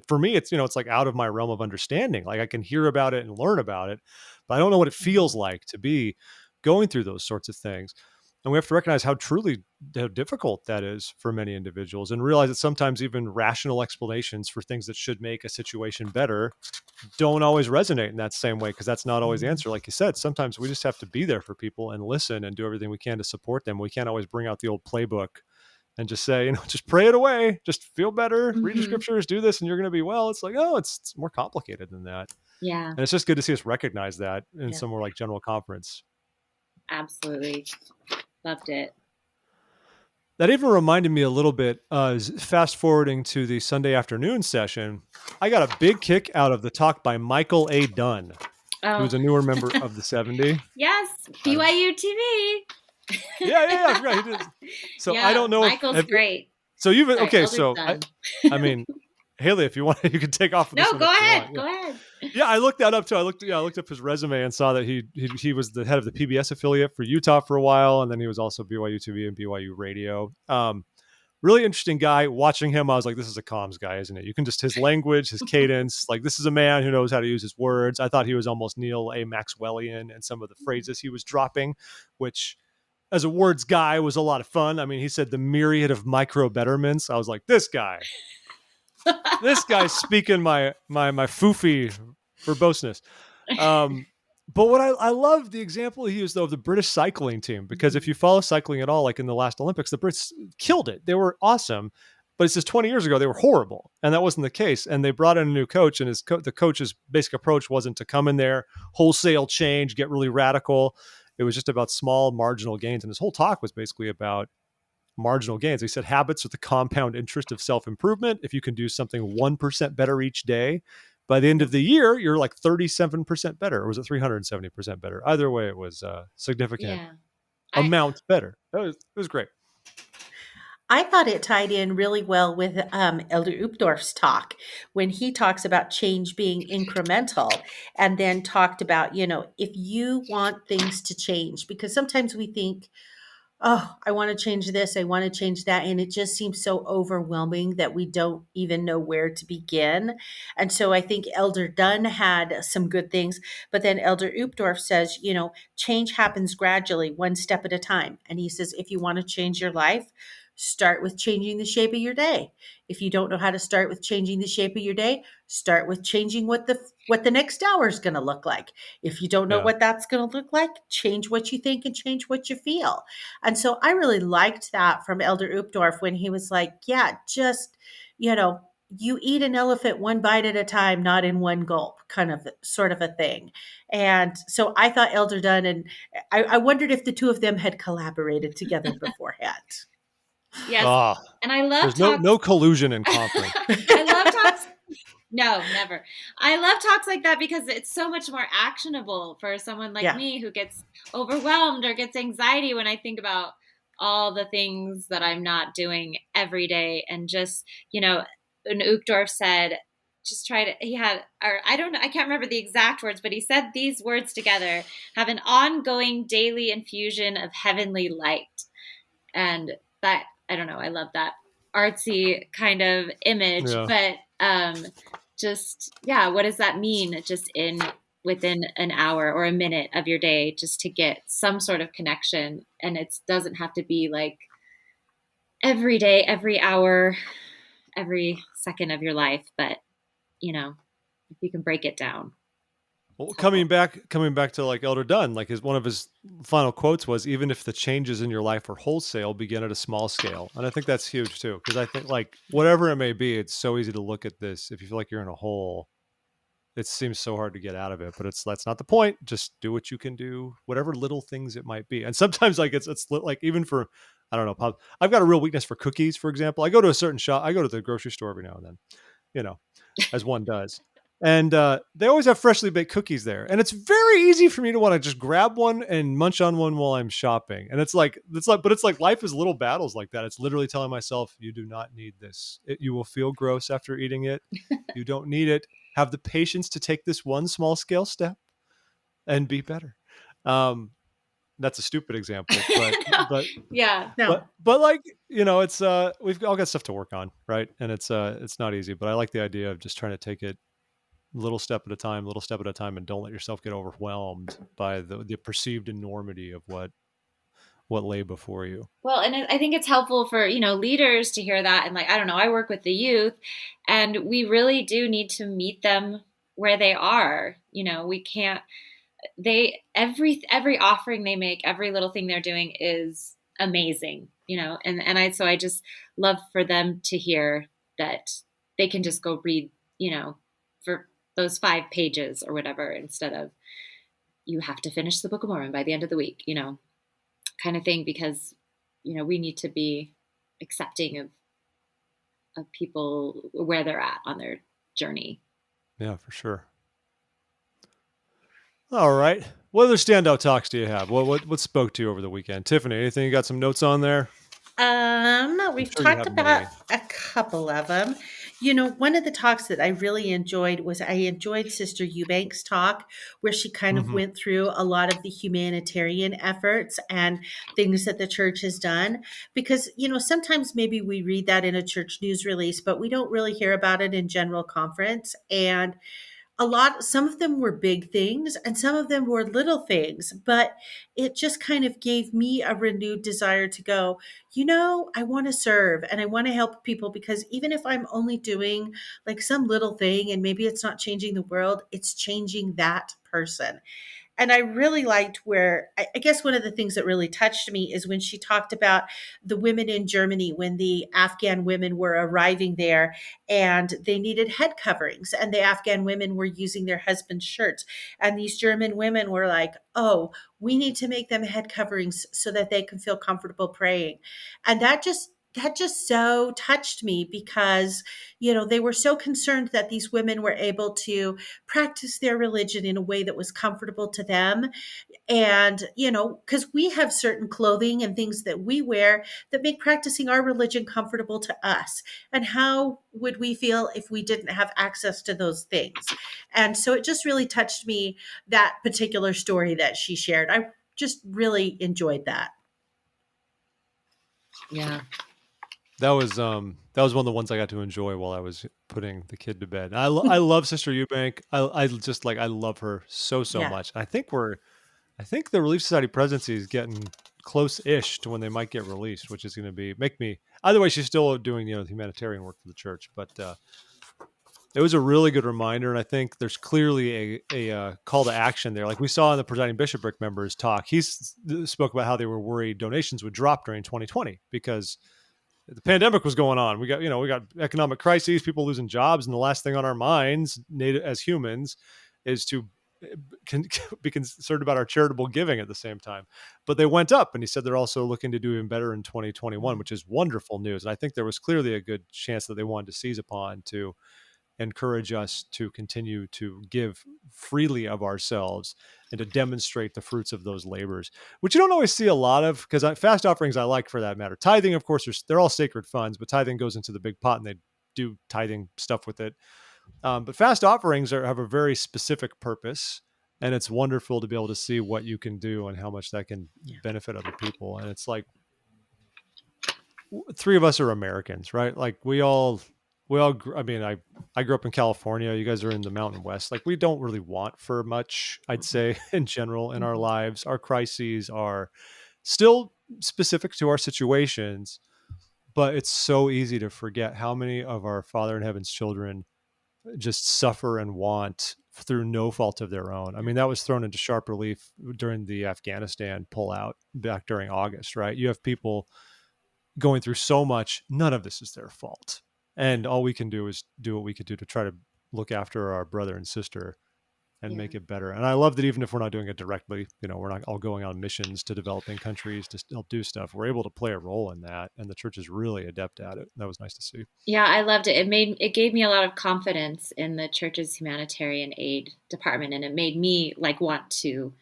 for me, it's like out of my realm of understanding. Like I can hear about it and learn about it, but I don't know what it feels like to be going through those sorts of things. And we have to recognize how difficult that is for many individuals, and realize that sometimes even rational explanations for things that should make a situation better don't always resonate in that same way, because that's not always the answer. Like you said, sometimes we just have to be there for people and listen and do everything we can to support them. We can't always bring out the old playbook and just say, just pray it away, just feel better, read your scriptures, do this, and you're going to be well. It's like, oh, it's more complicated than that. Yeah. And it's just good to see us recognize that in somewhere like General Conference. Absolutely. Loved it. That even reminded me a little bit, fast forwarding to the Sunday afternoon session, I got a big kick out of the talk by Michael A. Dunn, who's a newer member of the 70. Yes, BYU TV. Yeah, I forgot he did. So I don't know Michael's great. So you've Sorry, okay, so I mean, Hailey, if you want, you can take off. No, go ahead. Go ahead. Yeah, I looked that up too. I looked up his resume and saw that he was the head of the PBS affiliate for Utah for a while, and then he was also BYU TV and BYU Radio. Really interesting guy. Watching him, I was like, this is a comms guy, isn't it? You can just his language, his cadence. Like, this is a man who knows how to use his words. I thought he was almost Neil A. Maxwellian and some of the phrases he was dropping, which, as a words guy, was a lot of fun. I mean, he said the myriad of micro betterments. I was like, this guy's speaking my foofy verboseness. But what I love the example he used, though, of the British cycling team, because if you follow cycling at all, like in the last Olympics, the Brits killed it. They were awesome. But it says 20 years ago, they were horrible. And that wasn't the case. And they brought in a new coach, and the coach's basic approach wasn't to come in there, wholesale change, get really radical. It was just about small marginal gains. And his whole talk was basically about marginal gains. He said habits are the compound interest of self-improvement. If you can do something 1% better each day, by the end of the year, you're like 37% better. Or was it 370% better? Either way, it was significant amount better. It was great. I thought it tied in really well with Elder Uchtdorf's talk when he talks about change being incremental, and then talked about, if you want things to change, because sometimes we think, oh, I want to change this, I want to change that. And it just seems so overwhelming that we don't even know where to begin. And so I think Elder Dunn had some good things, but then Elder Uchtdorf says, change happens gradually, one step at a time. And he says, if you want to change your life, start with changing the shape of your day. If you don't know how to start with changing the shape of your day, start with changing what the next hour is going to look like. If you don't know what that's going to look like, change what you think and change what you feel. And so I really liked that from Elder Uchtdorf when he was like, just, you eat an elephant one bite at a time, not in one gulp, sort of a thing. And so I thought Elder Dunn, and I wondered if the two of them had collaborated together beforehand. Yes. And I love there's no collusion in conference. I love talks. No, never. I love talks like that because it's so much more actionable for someone like me who gets overwhelmed or gets anxiety when I think about all the things that I'm not doing every day. And just, and Uchtdorf said, just try to, I can't remember the exact words, but he said these words together: have an ongoing daily infusion of heavenly light. And that, I don't know, I love that artsy kind of image, but what does that mean? Just within an hour or a minute of your day, just to get some sort of connection. And it doesn't have to be like every day, every hour, every second of your life, but if you can break it down. Well, coming back to like Elder Dunn, like one of his final quotes was, even if the changes in your life are wholesale, begin at a small scale. And I think that's huge too, because I think like whatever it may be, it's so easy to look at this. If you feel like you're in a hole, it seems so hard to get out of it, but that's not the point. Just do what you can do, whatever little things it might be. And sometimes like it's like, even for, I don't know, I've got a real weakness for cookies, for example. I go to a certain shop, I go to the grocery store every now and then, as one does. And they always have freshly baked cookies there. And it's very easy for me to want to just grab one and munch on one while I'm shopping. And it's like life is little battles like that. It's literally telling myself, you do not need this. You will feel gross after eating it. You don't need it. Have the patience to take this one small scale step and be better. That's a stupid example, but yeah, no. But like, it's we've all got stuff to work on, right? And it's not easy, but I like the idea of just trying to take it little step at a time, and don't let yourself get overwhelmed by the perceived enormity of what lay before you. Well, and I think it's helpful for, leaders to hear that. And like, I don't know, I work with the youth, and we really do need to meet them where they are. We can't, every offering they make, every little thing they're doing is amazing, and I just love for them to hear that they can just go read, for those 5 pages or whatever, instead of you have to finish the Book of Mormon by the end of the week, kind of thing, because, we need to be accepting of people where they're at on their journey. Yeah, for sure. All right. What other standout talks do you have? What spoke to you over the weekend? Tiffany, anything? You got some notes on there? We've talked about a couple of them. One of the talks that I really enjoyed was I enjoyed Sister Eubank's talk, where she kind of went through a lot of the humanitarian efforts and things that the church has done. Because, sometimes maybe we read that in a church news release, but we don't really hear about it in general conference. And some of them were big things and some of them were little things, but it just kind of gave me a renewed desire to go, I want to serve and I want to help people, because even if I'm only doing like some little thing and maybe it's not changing the world, it's changing that person. And I really liked where, I guess one of the things that really touched me is when she talked about the women in Germany, when the Afghan women were arriving there and they needed head coverings, and the Afghan women were using their husband's shirts. And these German women were like, oh, we need to make them head coverings so that they can feel comfortable praying. And that just so touched me, because, they were so concerned that these women were able to practice their religion in a way that was comfortable to them. And, because we have certain clothing and things that we wear that make practicing our religion comfortable to us. And how would we feel if we didn't have access to those things? And so it just really touched me, that particular story that she shared. I just really enjoyed that. Yeah. That was one of the ones I got to enjoy while I was putting the kid to bed. I love Sister Eubank. I love her so much. I think the Relief Society presidency is getting close-ish to when they might get released, which is going to make me. Either way, she's still doing the humanitarian work for the church, but it was a really good reminder, and I think there's clearly a call to action there. Like we saw in the presiding bishopric members talk, he spoke about how they were worried donations would drop during 2020 because the pandemic was going on. We got economic crises, people losing jobs, and the last thing on our minds as humans is to be concerned about our charitable giving at the same time. But they went up, and he said they're also looking to do even better in 2021, which is wonderful news. And I think there was clearly a good chance that they wanted to seize upon to encourage us to continue to give freely of ourselves and to demonstrate the fruits of those labors, which you don't always see a lot of, because fast offerings I like for that matter. Tithing, of course, they're all sacred funds, but tithing goes into the big pot and they do tithing stuff with it. But fast offerings have a very specific purpose, and it's wonderful to be able to see what you can do and how much that can benefit other people. And it's like 3 of us are Americans, right? Like we all, I mean, I grew up in California. You guys are in the Mountain West. Like we don't really want for much, I'd say, in general in our lives. Our crises are still specific to our situations, but it's so easy to forget how many of our Father in Heaven's children just suffer and want through no fault of their own. I mean, that was thrown into sharp relief during the Afghanistan pullout back during August, right? You have people going through so much. None of this is their fault. And all we can do is do what we could do to try to look after our brother and sister and make it better. And I love that even if we're not doing it directly, we're not all going on missions to developing countries to still do stuff. We're able to play a role in that. And the church is really adept at it. That was nice to see. Yeah, I loved it. It gave me a lot of confidence in the church's humanitarian aid department. And it made me want to,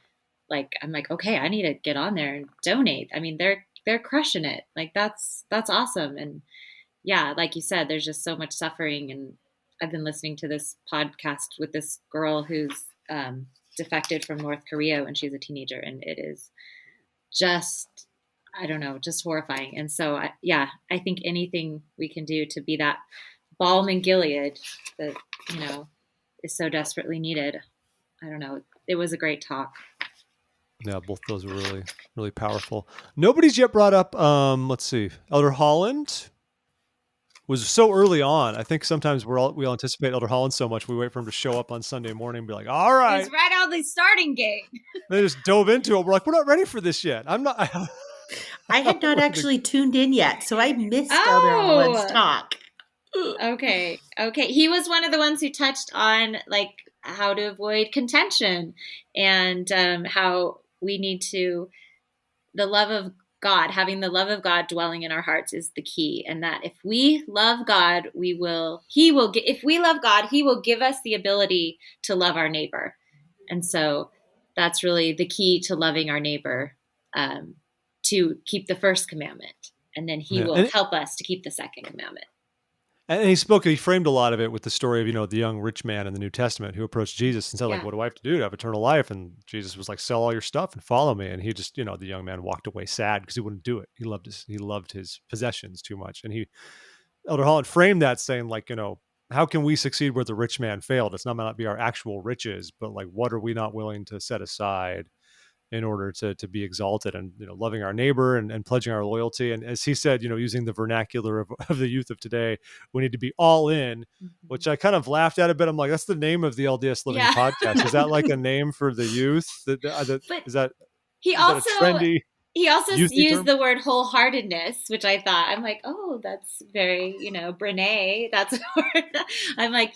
I'm like, okay, I need to get on there and donate. I mean, they're crushing it. Like that's awesome. And yeah, like you said, there's just so much suffering. And I've been listening to this podcast with this girl who's defected from North Korea when she was a teenager. And it is just, I don't know, just horrifying. And so, I think anything we can do to be that balm in Gilead that, is so desperately needed. I don't know. It was a great talk. Yeah, both those were really, really powerful. Nobody's yet brought up, let's see, Elder Holland was so early on. I think sometimes we'll anticipate Elder Holland so much, we wait for him to show up on Sunday morning and be like, all right. He's right out the starting gate. They just dove into it. We're like, we're not ready for this yet. I'm not. I had not actually tuned in yet, so I missed Elder Holland's talk. Okay. He was one of the ones who touched on like how to avoid contention and how we need to the love of God, having the love of God dwelling in our hearts is the key. And that if we love God, if we love God, he will give us the ability to love our neighbor. And so that's really the key to loving our neighbor, to keep the first commandment. And then he will help us to keep the second commandment. And he framed a lot of it with the story of, the young rich man in the New Testament who approached Jesus and said, like, what do I have to do to have eternal life? And Jesus was like, sell all your stuff and follow me. And he just, the young man walked away sad because he wouldn't do it. He loved his possessions too much. And Elder Holland framed that saying like, how can we succeed where the rich man failed? It's not be our actual riches, but like, what are we not willing to set aside in order to be exalted and, loving our neighbor and pledging our loyalty. And as he said, using the vernacular of the youth of today, we need to be all in, which I kind of laughed at a bit. I'm like, that's the name of the LDS Living podcast. Is that like a name for the youth? Is that trendy? He also used the word wholeheartedness, which I thought, I'm like, oh, that's very, Brene. That's a word. I'm like,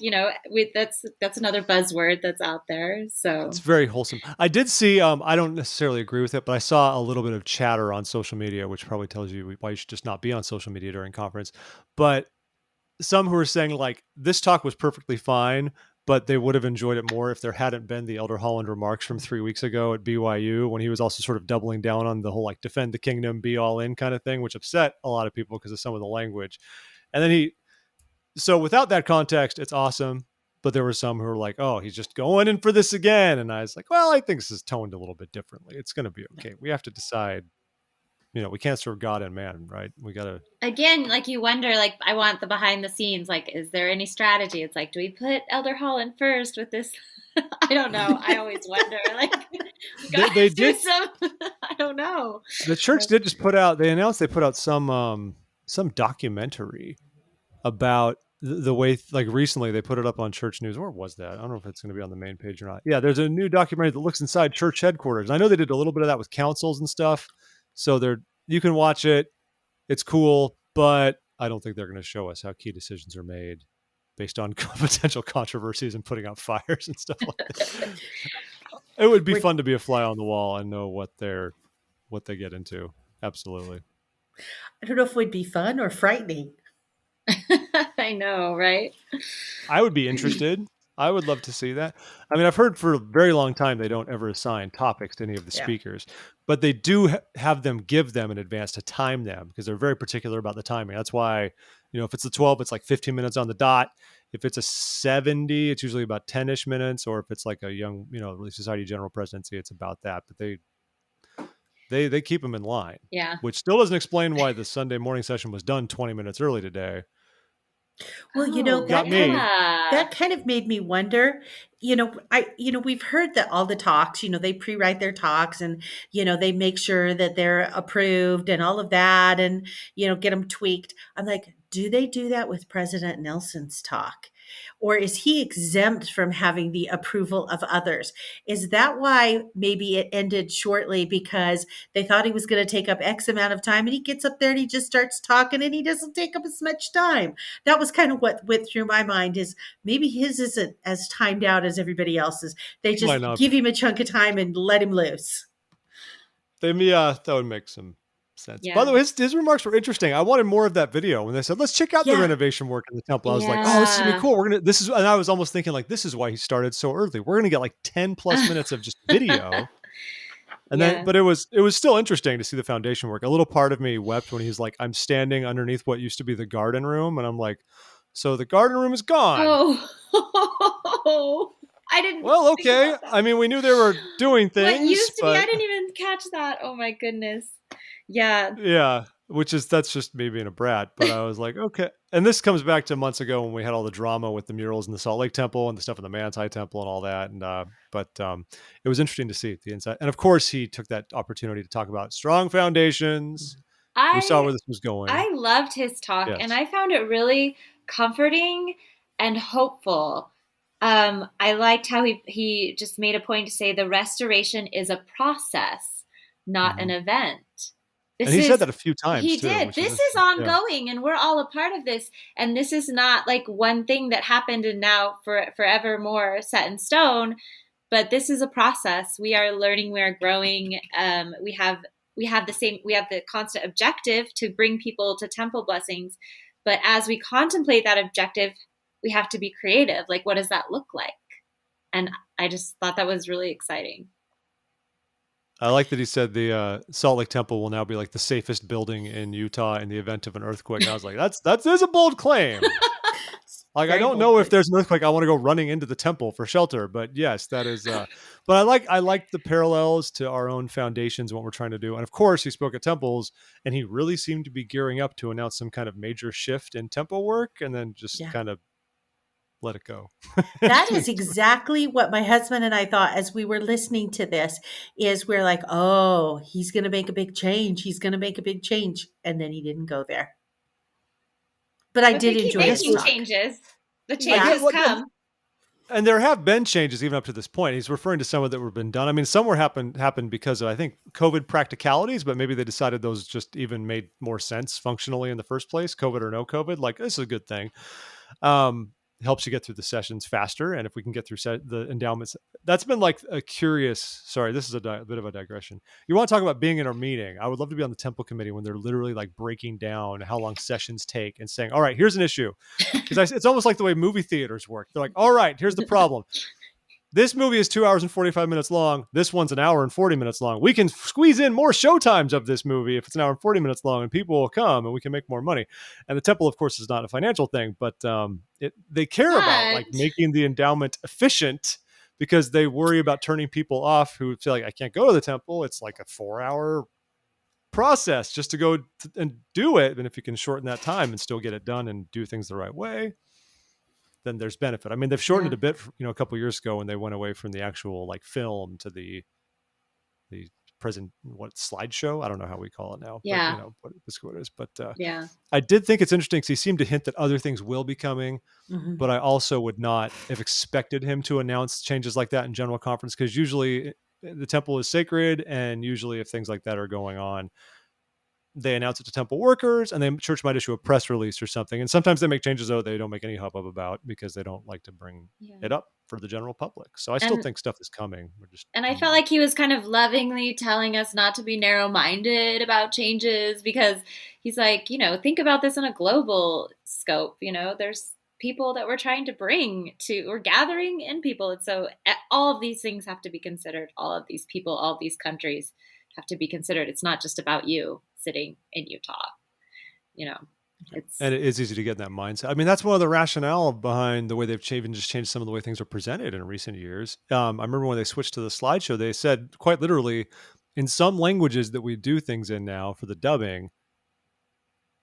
that's another buzzword that's out there. So it's very wholesome. I did see, I don't necessarily agree with it, but I saw a little bit of chatter on social media, which probably tells you why you should just not be on social media during conference. But some who are saying like, this talk was perfectly fine, but they would have enjoyed it more if there hadn't been the Elder Holland remarks from 3 weeks ago at BYU when he was also sort of doubling down on the whole like defend the kingdom, be all in kind of thing, which upset a lot of people because of some of the language. And then so without that context, it's awesome. But there were some who were like, oh, he's just going in for this again. And I was like, well, I think this is toned a little bit differently. It's going to be okay. We have to decide, we can't serve God and man, right? We got to. Again, like you wonder, like, I want the behind the scenes. Like, is there any strategy? It's like, do we put Elder Holland first with this? I don't know. I always wonder. Like, they did some. I don't know. The church did just put out. They announced they put out some documentary about the way, like recently they put it up on Church News. Where was that? I don't know if it's going to be on the main page or not. Yeah, there's a new documentary that looks inside church headquarters. I know they did a little bit of that with councils and stuff. So you can watch it. It's cool, but I don't think they're going to show us how key decisions are made based on potential controversies and putting out fires and stuff like that. It would be fun to be a fly on the wall and know what they get into. Absolutely. I don't know if it would be fun or frightening. I know, right? I would be interested. I would love to see that. I mean, I've heard for a very long time they don't ever assign topics to any of the speakers, but they do have them give them in advance to time them because they're very particular about the timing. That's why, if it's a 12, it's like 15 minutes on the dot. If it's a 70, it's usually about 10-ish minutes, or if it's like a young, Relief Society General Presidency, it's about that. But they keep them in line. Yeah. Which still doesn't explain why the Sunday morning session was done 20 minutes early today. Well, that kind of made me wonder, we've heard that all the talks, they pre-write their talks and, they make sure that they're approved and all of that and, get them tweaked. I'm like, do they do that with President Nelson's talk? Or is he exempt from having the approval of others? Is that why maybe it ended shortly because they thought he was going to take up X amount of time and he gets up there and he just starts talking and he doesn't take up as much time? That was kind of what went through my mind is maybe his isn't as timed out as everybody else's. They just give him a chunk of time and let him loose. That would make some sense. Yeah. By the way, his remarks were interesting. I wanted more of that video when they said, let's check out the renovation work in the temple. I was like, oh, this is gonna be cool. And I was almost thinking like, this is why he started so early. We're going to get like 10 plus minutes of just video. And then, but it was still interesting to see the foundation work. A little part of me wept when he's like, I'm standing underneath what used to be the garden room. And I'm like, so the garden room is gone. Oh, I didn't. Well, okay. I mean, we knew they were doing things. What used to be, I didn't even catch that. Oh my goodness. Yeah. Yeah. That's just me being a brat. But I was like, okay. And this comes back to months ago when we had all the drama with the murals in the Salt Lake Temple and the stuff in the Manti Temple and all that. And, but it was interesting to see the inside. And of course, he took that opportunity to talk about strong foundations. We saw where this was going. I loved his talk and I found it really comforting and hopeful. I liked how he just made a point to say the restoration is a process, not an event. And he said that a few times he too. did. This is ongoing, and we're all a part of this. And this is not like one thing that happened and now forevermore set in stone. But this is a process. We are learning. We are growing. We have the constant objective to bring people to temple blessings. But as we contemplate that objective, we have to be creative. Like, what does that look like? And I just thought that was really exciting. I like that he said the Salt Lake Temple will now be like the safest building in Utah in the event of an earthquake. And I was like, that is a bold claim. Like, I don't know if there's an earthquake, I want to go running into the temple for shelter. But yes, that is. But I like the parallels to our own foundations and what we're trying to do. And of course, he spoke at temples, and he really seemed to be gearing up to announce some kind of major shift in temple work, and then just kind of let it go. That is exactly what my husband and I thought as we were listening to this. Is we're like, oh, he's going to make a big change. He's going to make a big change, and then he didn't go there. But I did enjoy making changes. The changes come. And there have been changes even up to this point. He's referring to some of that have been done. I mean, some were happened because of, I think, COVID practicalities, but maybe they decided those just even made more sense functionally in the first place, COVID or no COVID. Like, this is a good thing. Helps you get through the sessions faster. And if we can get through the endowments, that's been like a curious, sorry, this is a bit of a digression. You want to talk about being in a meeting. I would love to be on the temple committee when they're literally like breaking down how long sessions take and saying, all right, here's an issue. Because it's almost like the way movie theaters work. They're like, all right, here's the problem. This movie is 2 hours and 45 minutes long. This one's an hour and 40 minutes long. We can squeeze in more show times of this movie if it's an hour and 40 minutes long, and people will come and we can make more money. And the temple, of course, is not a financial thing, but they care about like making the endowment efficient because they worry about turning people off who feel like, I can't go to the temple. It's like a 4-hour process just to go and do it. And if you can shorten that time and still get it done and do things the right way, then there's benefit. I mean, they've shortened it a bit, a couple of years ago when they went away from the actual like film to the present slideshow. I don't know how we call it now. Yeah. But this what it is. But yeah, I did think it's interesting because he seemed to hint that other things will be coming. Mm-hmm. But I also would not have expected him to announce changes like that in general conference, because usually the temple is sacred, and usually if things like that are going on, they announce it to temple workers, and the church might issue a press release or something. And sometimes they make changes they don't make any hubbub about because they don't like to bring it up for the general public. So I still think stuff is coming. And I felt like he was kind of lovingly telling us not to be narrow-minded about changes, because he's like, think about this in a global scope. There's people that we're trying to we're gathering in people. And so all of these things have to be considered. All of these people, all of these countries have to be considered. It's not just about you sitting in Utah, and it is easy to get in that mindset. I mean, that's one of the rationale behind the way they've changed some of the way things are presented in recent years. I remember when they switched to the slideshow, they said quite literally, in some languages that we do things in now for the dubbing,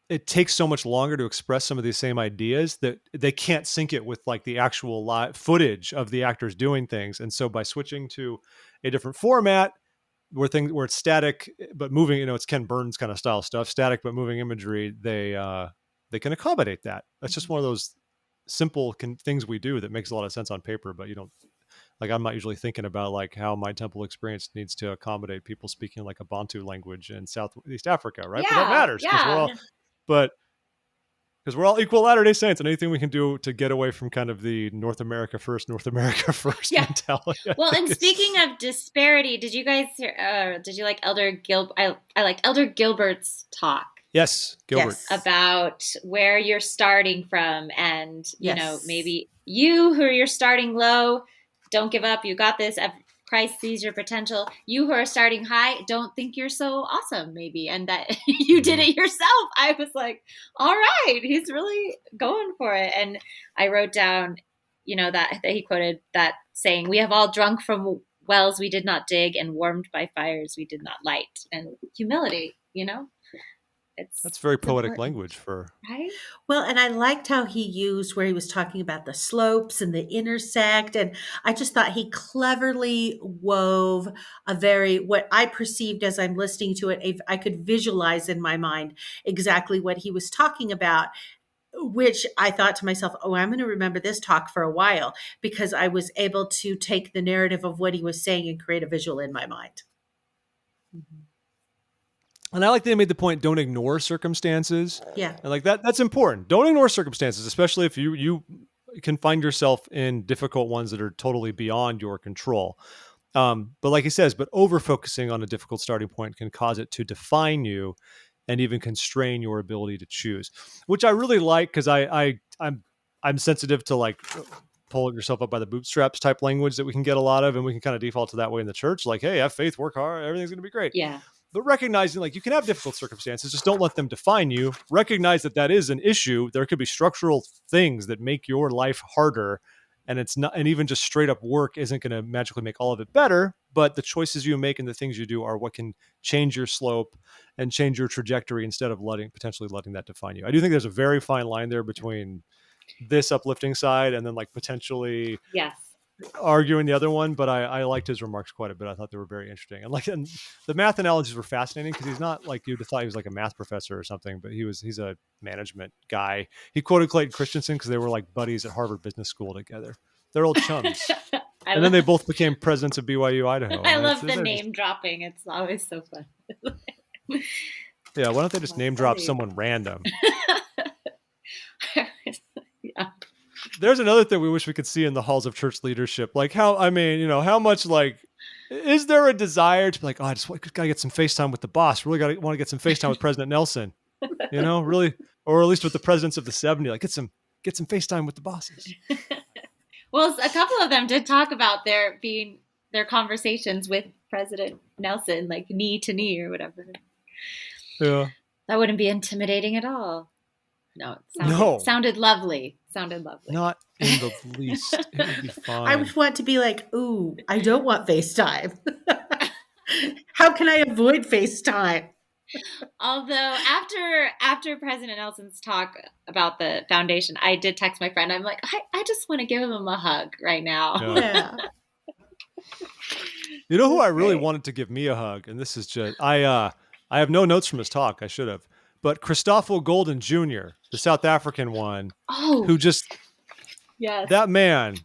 it takes so much longer to express some of these same ideas that they can't sync it with like the actual live footage of the actors doing things. And so by switching to a different format, where it's static but moving, it's Ken Burns kind of style stuff, static but moving imagery, they can accommodate that. That's just one of those simple things we do that makes a lot of sense on paper, but you don't, like, I'm not usually thinking about like how my temple experience needs to accommodate people speaking like a Bantu language in Southeast Africa, right? Yeah, but that matters because we're all equal Latter-day Saints, and anything we can do to get away from kind of the North America first mentality. Well, and speaking of disparity, did you guys did you like Elder Gilbert? I liked Elder Gilbert's talk. Yes, Gilbert. Yes. About where you're starting from, and maybe you who are starting low, don't give up. You got this. Christ sees your potential. You who are starting high, don't think you're so awesome, maybe, and that you did it yourself. I was like, all right, he's really going for it. And I wrote down, that he quoted that saying, "We have all drunk from wells we did not dig, and warmed by fires we did not light." And humility, that's very poetic language right. Well, and I liked how he used where he was talking about the slopes and the intersect. And I just thought he cleverly wove what I perceived as I'm listening to it, I could visualize in my mind exactly what he was talking about, which I thought to myself, oh, I'm going to remember this talk for a while, because I was able to take the narrative of what he was saying and create a visual in my mind. Mm-hmm. And I like they made the point, don't ignore circumstances. Yeah. And like that's important. Don't ignore circumstances, especially if you can find yourself in difficult ones that are totally beyond your control. But like he says, but over focusing on a difficult starting point can cause it to define you and even constrain your ability to choose, which I really like, because I'm sensitive to like pull yourself up by the bootstraps type language that we can get a lot of, and we can kind of default to that way in the church. Like, hey, have faith, work hard, everything's going to be great. Yeah. But recognizing like you can have difficult circumstances, just don't let them define you. Recognize that that is an issue. There could be structural things that make your life harder, and it's not, and even just straight up work isn't going to magically make all of it better. But the choices you make and the things you do are what can change your slope and change your trajectory instead of potentially letting that define you. I do think there's a very fine line there between this uplifting side and then like potentially arguing the other one, but I liked his remarks quite a bit. I thought they were very interesting, and the math analogies were fascinating, because he's not like you'd have thought he was like a math professor or something, but he's a management guy. He quoted Clayton Christensen because they were like buddies at Harvard Business School together. They're old chums. And then they both became presidents of BYU Idaho. I love the name dropping. It's always so fun. Yeah, why don't they just name drop someone random? Yeah. There's another thing we wish we could see in the halls of church leadership. Like how much like, is there a desire to be like, oh, I just got to get some FaceTime with the boss. Really want to get some FaceTime with President Nelson, really, or at least with the presidents of the 70, like get some FaceTime with the bosses. Well, a couple of them did talk about their conversations with President Nelson, like knee to knee or whatever. Yeah. That wouldn't be intimidating at all. No, it sounded lovely. Not in the least. It would be fine. I would want to be like, ooh, I don't want FaceTime. How can I avoid FaceTime? Although after President Nelson's talk about the foundation, I did text my friend. I'm like, I just want to give him a hug right now. Yeah. You know who I really wanted to give me a hug, and this is just I have no notes from his talk. I should have. But Christoffer Golden Jr., the South African one, who just, that man,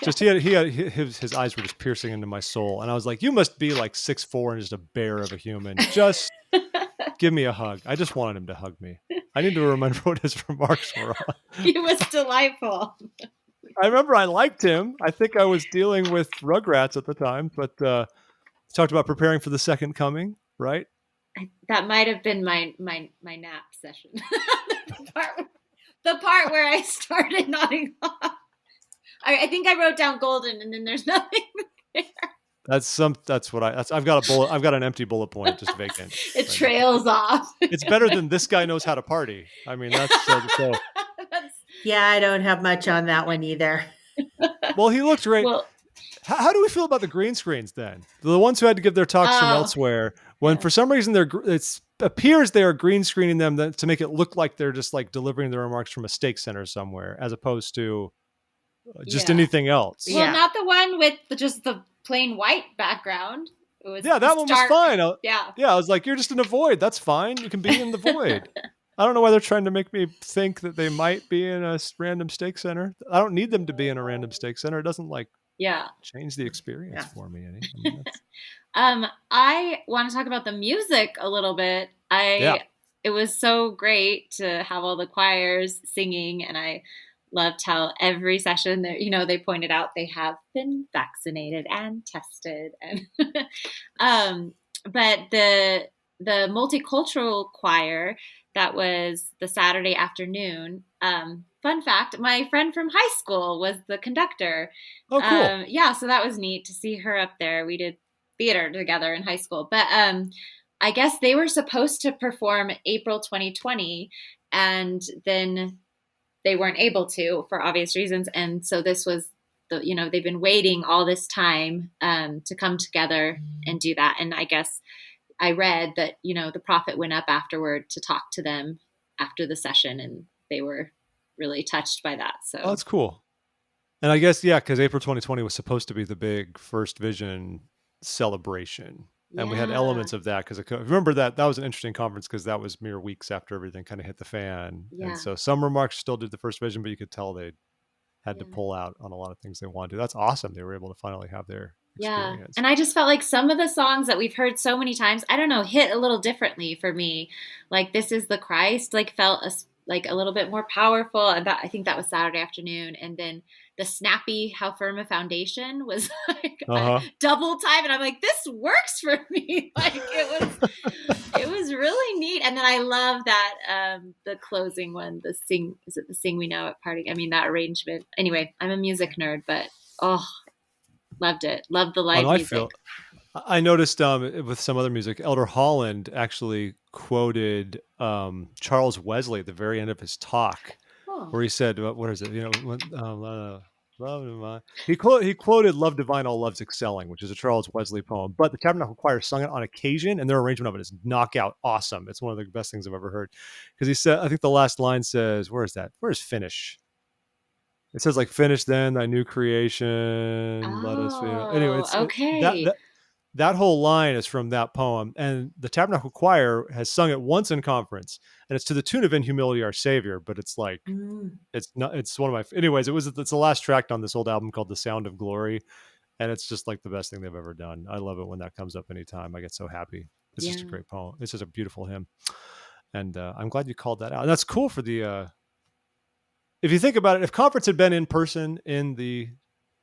just his eyes were just piercing into my soul, and I was like, you must be like 6'4" and just a bear of a human. Just give me a hug. I just wanted him to hug me. I need to remember what his remarks were on. He was delightful. I remember I liked him. I think I was dealing with Rugrats at the time, but talked about preparing for the second coming, right? That might have been my nap session. the part where I started nodding off. I think I wrote down golden, and then there's nothing there. I've got an empty bullet point, just vacant. It trails off. It's better than this guy knows how to party. I mean, that's so. Yeah, I don't have much on that one either. Well, he looked great. Well, how do we feel about the green screens then? The ones who had to give their talks from elsewhere, when for some reason it appears they are green screening them to make it look like they're just like delivering their remarks from a stake center somewhere, as opposed to just anything else. Well, not the one with just the plain white background. That one was fine. I was like, you're just in a void. That's fine. You can be in the void. I don't know why they're trying to make me think that they might be in a random stake center. I don't need them to be in a random stake center. It doesn't change the experience for me any. I want to talk about the music a little bit. It was so great to have all the choirs singing, and I loved how every session they pointed out they have been vaccinated and tested, and but the multicultural choir that was the Saturday afternoon. Fun fact, my friend from high school was the conductor. Oh, cool. So that was neat to see her up there. We did theater together in high school. But I guess they were supposed to perform April 2020, and then they weren't able to for obvious reasons. And so this was they've been waiting all this time to come together and do that. And I guess I read that, the prophet went up afterward to talk to them after the session, and they were really touched by that. So that's cool. And I guess, because April 2020 was supposed to be the big First Vision celebration. And we had elements of that because remember that was an interesting conference because that was mere weeks after everything kind of hit the fan. Yeah. And so some remarks still did the First Vision, but you could tell they had to pull out on a lot of things they wanted to. That's awesome. They were able to finally have their experience. And I just felt like some of the songs that we've heard so many times, I don't know, hit a little differently for me. Like This Is the Christ, like felt like a little bit more powerful. And I think that was Saturday afternoon. And then the snappy How Firm a Foundation was like double time. And I'm like, this works for me. Like it was really neat. And then I love that the closing one, the Sing We Know at Parting? I mean, that arrangement. Anyway, I'm a music nerd, but loved it. Loved the live music. I noticed with some other music, Elder Holland actually quoted Charles Wesley at the very end of his talk, where he said, "What is it? Love divine." He quoted "Love divine, all loves excelling," which is a Charles Wesley poem. But the Tabernacle Choir sung it on occasion, and their arrangement of it is knockout awesome. It's one of the best things I've ever heard. Because he said, I think the last line says, "Where is that? Where is finish?" It says like "Finish then thy new creation." Let us. Anyway, it's okay. That whole line is from that poem, and the Tabernacle Choir has sung it once in conference, and it's to the tune of "In Humility Our Savior." But it's like, it's one of my. Anyways, it's the last track on this old album called "The Sound of Glory," and it's just like the best thing they've ever done. I love it when that comes up anytime. I get so happy. It's just a great poem. It's just a beautiful hymn, and I'm glad you called that out. And that's cool for the. If you think about it, if conference had been in person in the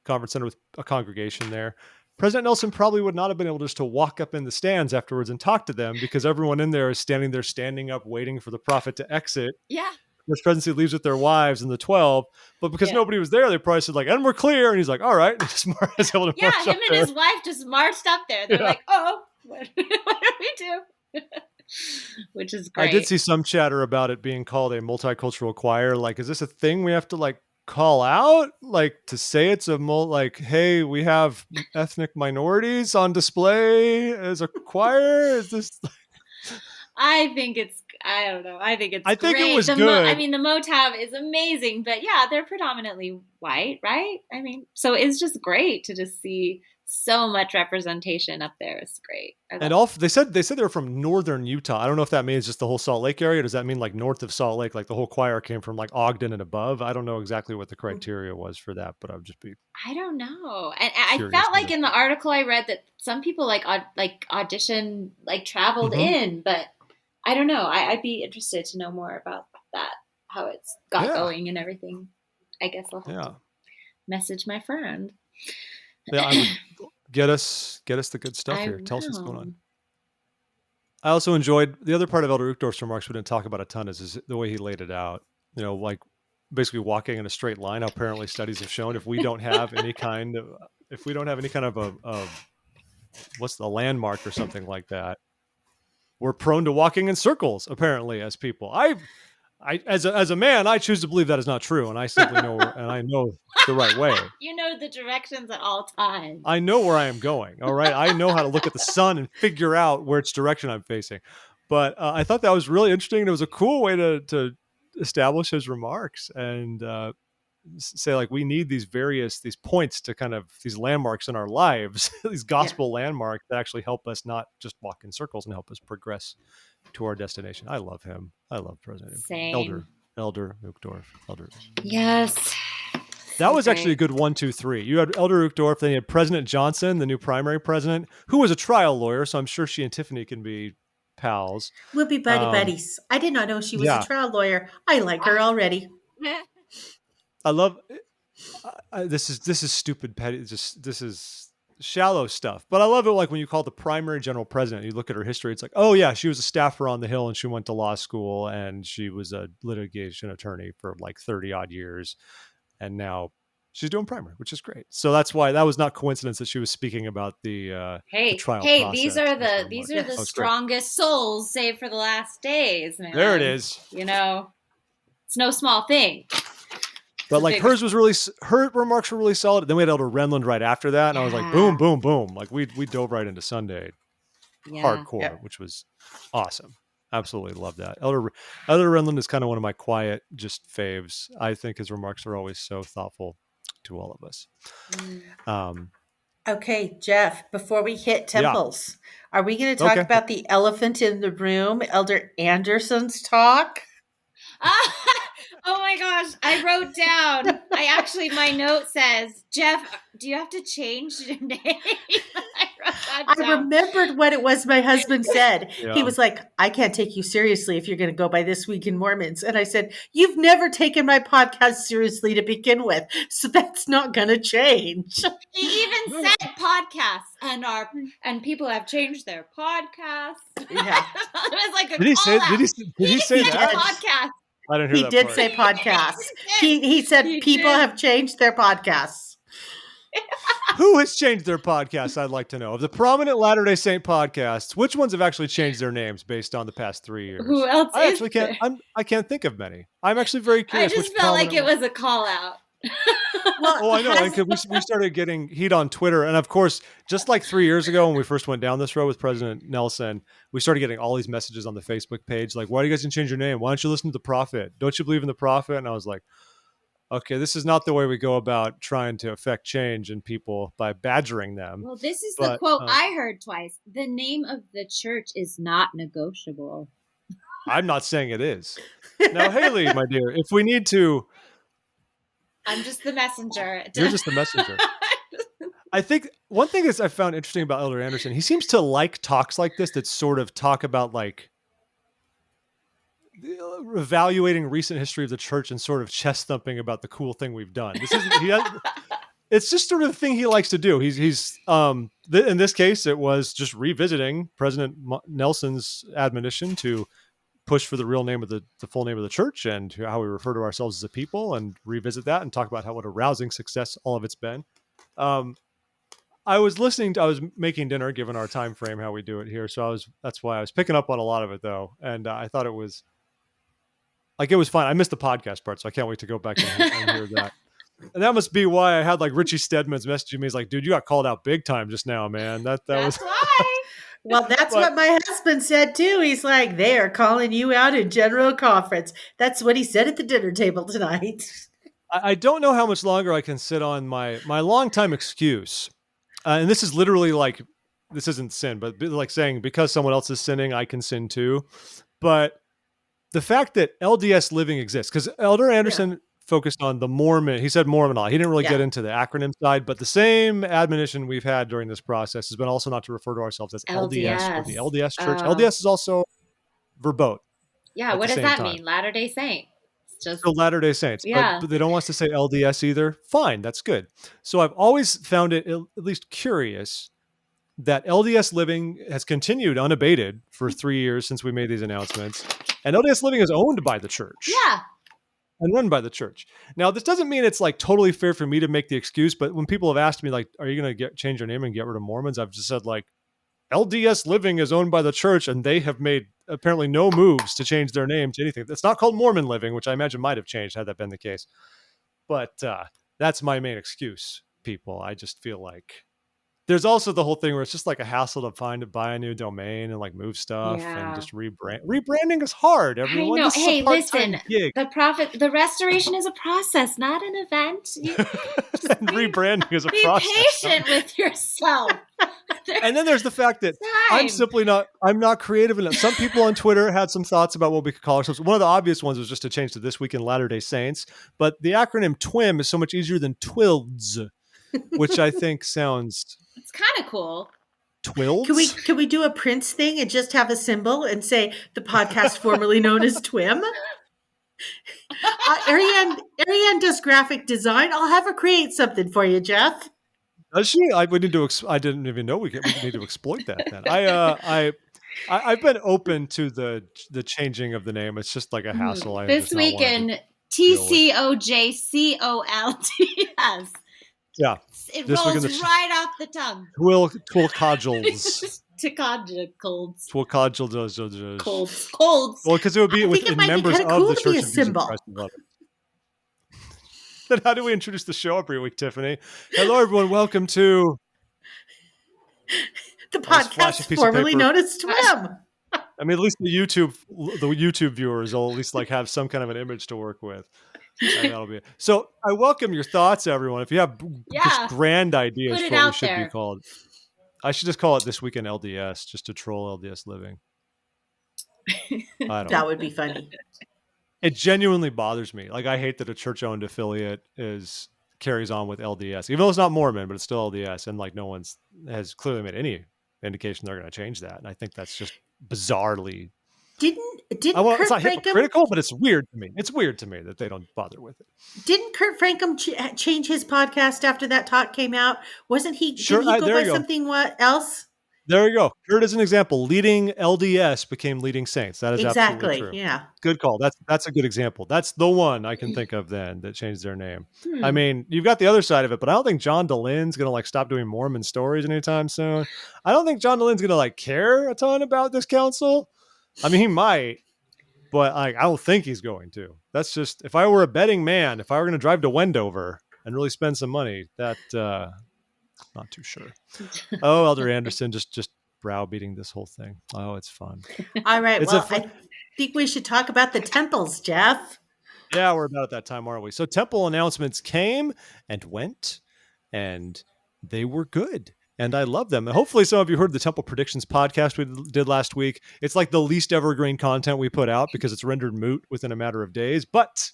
conference center with a congregation there, President Nelson probably would not have been able just to walk up in the stands afterwards and talk to them, because everyone in there is standing up, waiting for the prophet to exit. Yeah. His presidency leaves with their wives and the 12, but because nobody was there, they probably said like, "And we're clear." And he's like, "All right." And him and his wife just marched up there. They're like, "Oh, what do we do?" Which is great. I did see some chatter about it being called a multicultural choir. Like, is this a thing we have to like call out, like to say it's like, hey, we have ethnic minorities on display as a choir? Is this? I think it's. I don't know. I think it's. I think great. It was good. I mean, the Motown is amazing, but yeah, they're predominantly white, right? I mean, so it's just great to just see so much representation up there. It's great. And they said they were from northern Utah. I don't know if that means just the whole Salt Lake area. Or does that mean like north of Salt Lake, like the whole choir came from like Ogden and above? I don't know exactly what the criteria was for that, but I'd just be. I don't know. And I felt like in the article I read that some people like audition, like traveled in, but I don't know. I'd be interested to know more about that, how it's got going and everything. I guess I'll have to message my friend. Yeah, I would get us the good stuff here. Tell us what's going on. I also enjoyed the other part of Elder Uchtdorf's remarks we didn't talk about a ton is the way he laid it out. You know, like basically walking in a straight line. Apparently, studies have shown if we don't have any kind of a what's the landmark or something like that, we're prone to walking in circles. Apparently, as people, as a man, I choose to believe that is not true, and I simply know, and I know the right way. You know the directions at all times. I know where I am going. All right, I know how to look at the sun and figure out which direction I'm facing. But I thought that was really interesting. It was a cool way to establish his remarks and say like we need these points to kind of these landmarks in our lives, these gospel landmarks that actually help us not just walk in circles and help us progress to our destination. I love him. I love President Elder Uchtdorf. Yes. That was actually a good 1, 2, 3. You had Elder Uchtdorf, then you had President Johnson, the new primary president, who was a trial lawyer. So I'm sure she and Tiffany can be pals. We'll be buddies. I did not know she was a trial lawyer. I like her already. I love this is stupid petty. This is shallow stuff, but I love it. Like when you call the primary general president, you look at her history. It's like, oh yeah, she was a staffer on the Hill and she went to law school and she was a litigation attorney for like 30 odd years. And now she's doing primary, which is great. So that's why that was not coincidence that she was speaking about the trial process. These are the strongest souls saved for the last days, man. There it is. You know, it's no small thing. But like her remarks were really solid. Then we had Elder Renlund right after that. And I was like, boom, boom, boom. Like we dove right into Sunday hardcore, which was awesome. Absolutely love that. Elder Renlund is kind of one of my quiet, just faves. I think his remarks are always so thoughtful to all of us. Okay, Geoff, before we hit temples, are we going to talk about the elephant in the room, Elder Andersen's talk? Oh my gosh, I My note says, Geoff, do you have to change your name? I remembered what it was my husband said. Yeah. He was like, I can't take you seriously if you're going to go by This Week in Mormons. And I said, you've never taken my podcast seriously to begin with, so that's not going to change. He even said podcasts, and people have changed their podcasts. Yeah. It was like Did he say that? Podcast. I didn't hear He that did part. say podcasts. He said people have changed their podcasts. Who has changed their podcasts? I'd like to know. Of the prominent Latter-day Saint podcasts, which ones have actually changed their names based on the past 3 years? Who else? I can't think of many. I'm actually very curious. I just felt like it was a call out. Well, I know. Like, we started getting heat on Twitter. And of course, just like 3 years ago when we first went down this road with President Nelson, we started getting all these messages on the Facebook page. Like, why do you guys change your name? Why don't you listen to the prophet? Don't you believe in the prophet? And I was like, okay, this is not the way we go about trying to affect change in people by badgering them. Well, this is the quote I heard twice. The name of the church is not negotiable. I'm not saying it is. Now, Hailey, my dear, if we need to... I'm just the messenger. You're just the messenger. I think one thing is I found interesting about Elder Andersen, he seems to like talks like this that sort of talk about like evaluating recent history of the church and sort of chest thumping about the cool thing we've done. It's just sort of the thing he likes to do. He's in this case, it was just revisiting President Nelson's admonition to push for the real name of the full name of the church and how we refer to ourselves as a people, and revisit that and talk about what a rousing success all of it's been. I was making dinner given our time frame, how we do it here. So that's why I was picking up on a lot of it though. And I thought it was fun. I missed the podcast part, so I can't wait to go back and hear that. And that must be why I had like Richie Stedman's messaging me. He's like, dude, you got called out big time just now, man. That's why. Well, that's what my husband said too. He's like, they are calling you out in general conference. That's what he said at the dinner table tonight. I don't know how much longer I can sit on my longtime excuse. And this is literally like, this isn't sin, but like saying because someone else is sinning, I can sin too. But the fact that LDS living exists, because Elder Andersen focused on the Mormon, he said Mormon law. He didn't really get into the acronym side, but the same admonition we've had during this process has been also not to refer to ourselves as LDS or the LDS church. LDS is also verboten. Yeah, what does that mean? Latter-day Saint. Just so Latter-day Saints. Yeah. But they don't want us to say LDS either. Fine, that's good. So I've always found it at least curious that LDS living has continued unabated for 3 years since we made these announcements. And LDS living is owned by the church. Yeah. And run by the church. Now, this doesn't mean it's like totally fair for me to make the excuse, but when people have asked me like, are you going to change your name and get rid of Mormons? I've just said like, LDS living is owned by the church and they have made apparently no moves to change their name to anything. It's not called Mormon living, which I imagine might have changed had that been the case. But that's my main excuse, people. I just feel like there's also the whole thing where it's just like a hassle to buy a new domain and like move stuff and just rebrand. Rebranding is hard. Everyone. I know. Hey, listen, the restoration is a process, not an event. Rebranding is a process. Be patient with yourself. And then there's the fact that I'm not creative enough. Some people on Twitter had some thoughts about what we could call ourselves. One of the obvious ones was just to change to This Week in Latter-day Saints, but the acronym TWiM is so much easier than TWILDS, which I think sounds... It's kind of cool. TWILDS? Can we do a Prince thing and just have a symbol and say the podcast formerly known as TWiM? Ariane does graphic design. I'll have her create something for you, Geoff. Does she? I didn't even know we need to exploit that. Then I've been open to the changing of the name. It's just like a hassle. This week in TCOJCOLTS. Yeah, it rolls right off the tongue. Twilcodgels. Colds. Well, because it would be within members of the Church of Jesus Christ of Latter. Then how do we introduce the show every week, Tiffany? Hello, everyone. Welcome to the podcast formerly known as TWiM. I mean, at least the YouTube viewers will at least like have some kind of an image to work with. And that'll be it. So I welcome your thoughts, everyone. If you have just grand ideas for what we should be called, I should just call it This Week in LDS, just to troll LDS living. That would be funny. It genuinely bothers me. Like, I hate that a church-owned affiliate carries on with LDS, even though it's not Mormon, but it's still LDS, and like no one's has clearly made any indication they're going to change that. And I think that's just bizarrely. Didn't It's Kurt not Frankum hypocritical, but it's weird to me. It's weird to me that they don't bother with it. Didn't Kurt Frankum change his podcast after that talk came out? Wasn't he? Sure, didn't he go by something else? There you go. Kurt is an example. Leading LDS became leading saints. That is absolutely true. Yeah. Good call. That's a good example. That's the one I can think of then that changed their name. I mean, you've got the other side of it, but I don't think John Dallin's going to like stop doing Mormon stories anytime soon. I don't think John Dallin's going to like care a ton about this council. I mean, he might, but I don't think he's going to. That's just, if I were a betting man, if I were going to drive to Wendover and really spend some money, that not too sure. Oh, Elder Andersen just browbeating this whole thing. Oh, it's fun. All right. I think we should talk about the temples, Geoff. Yeah, we're about at that time, aren't we? So temple announcements came and went, and they were good. And I love them. And hopefully some of you heard the Temple Predictions podcast we did last week. It's like the least evergreen content we put out because it's rendered moot within a matter of days. But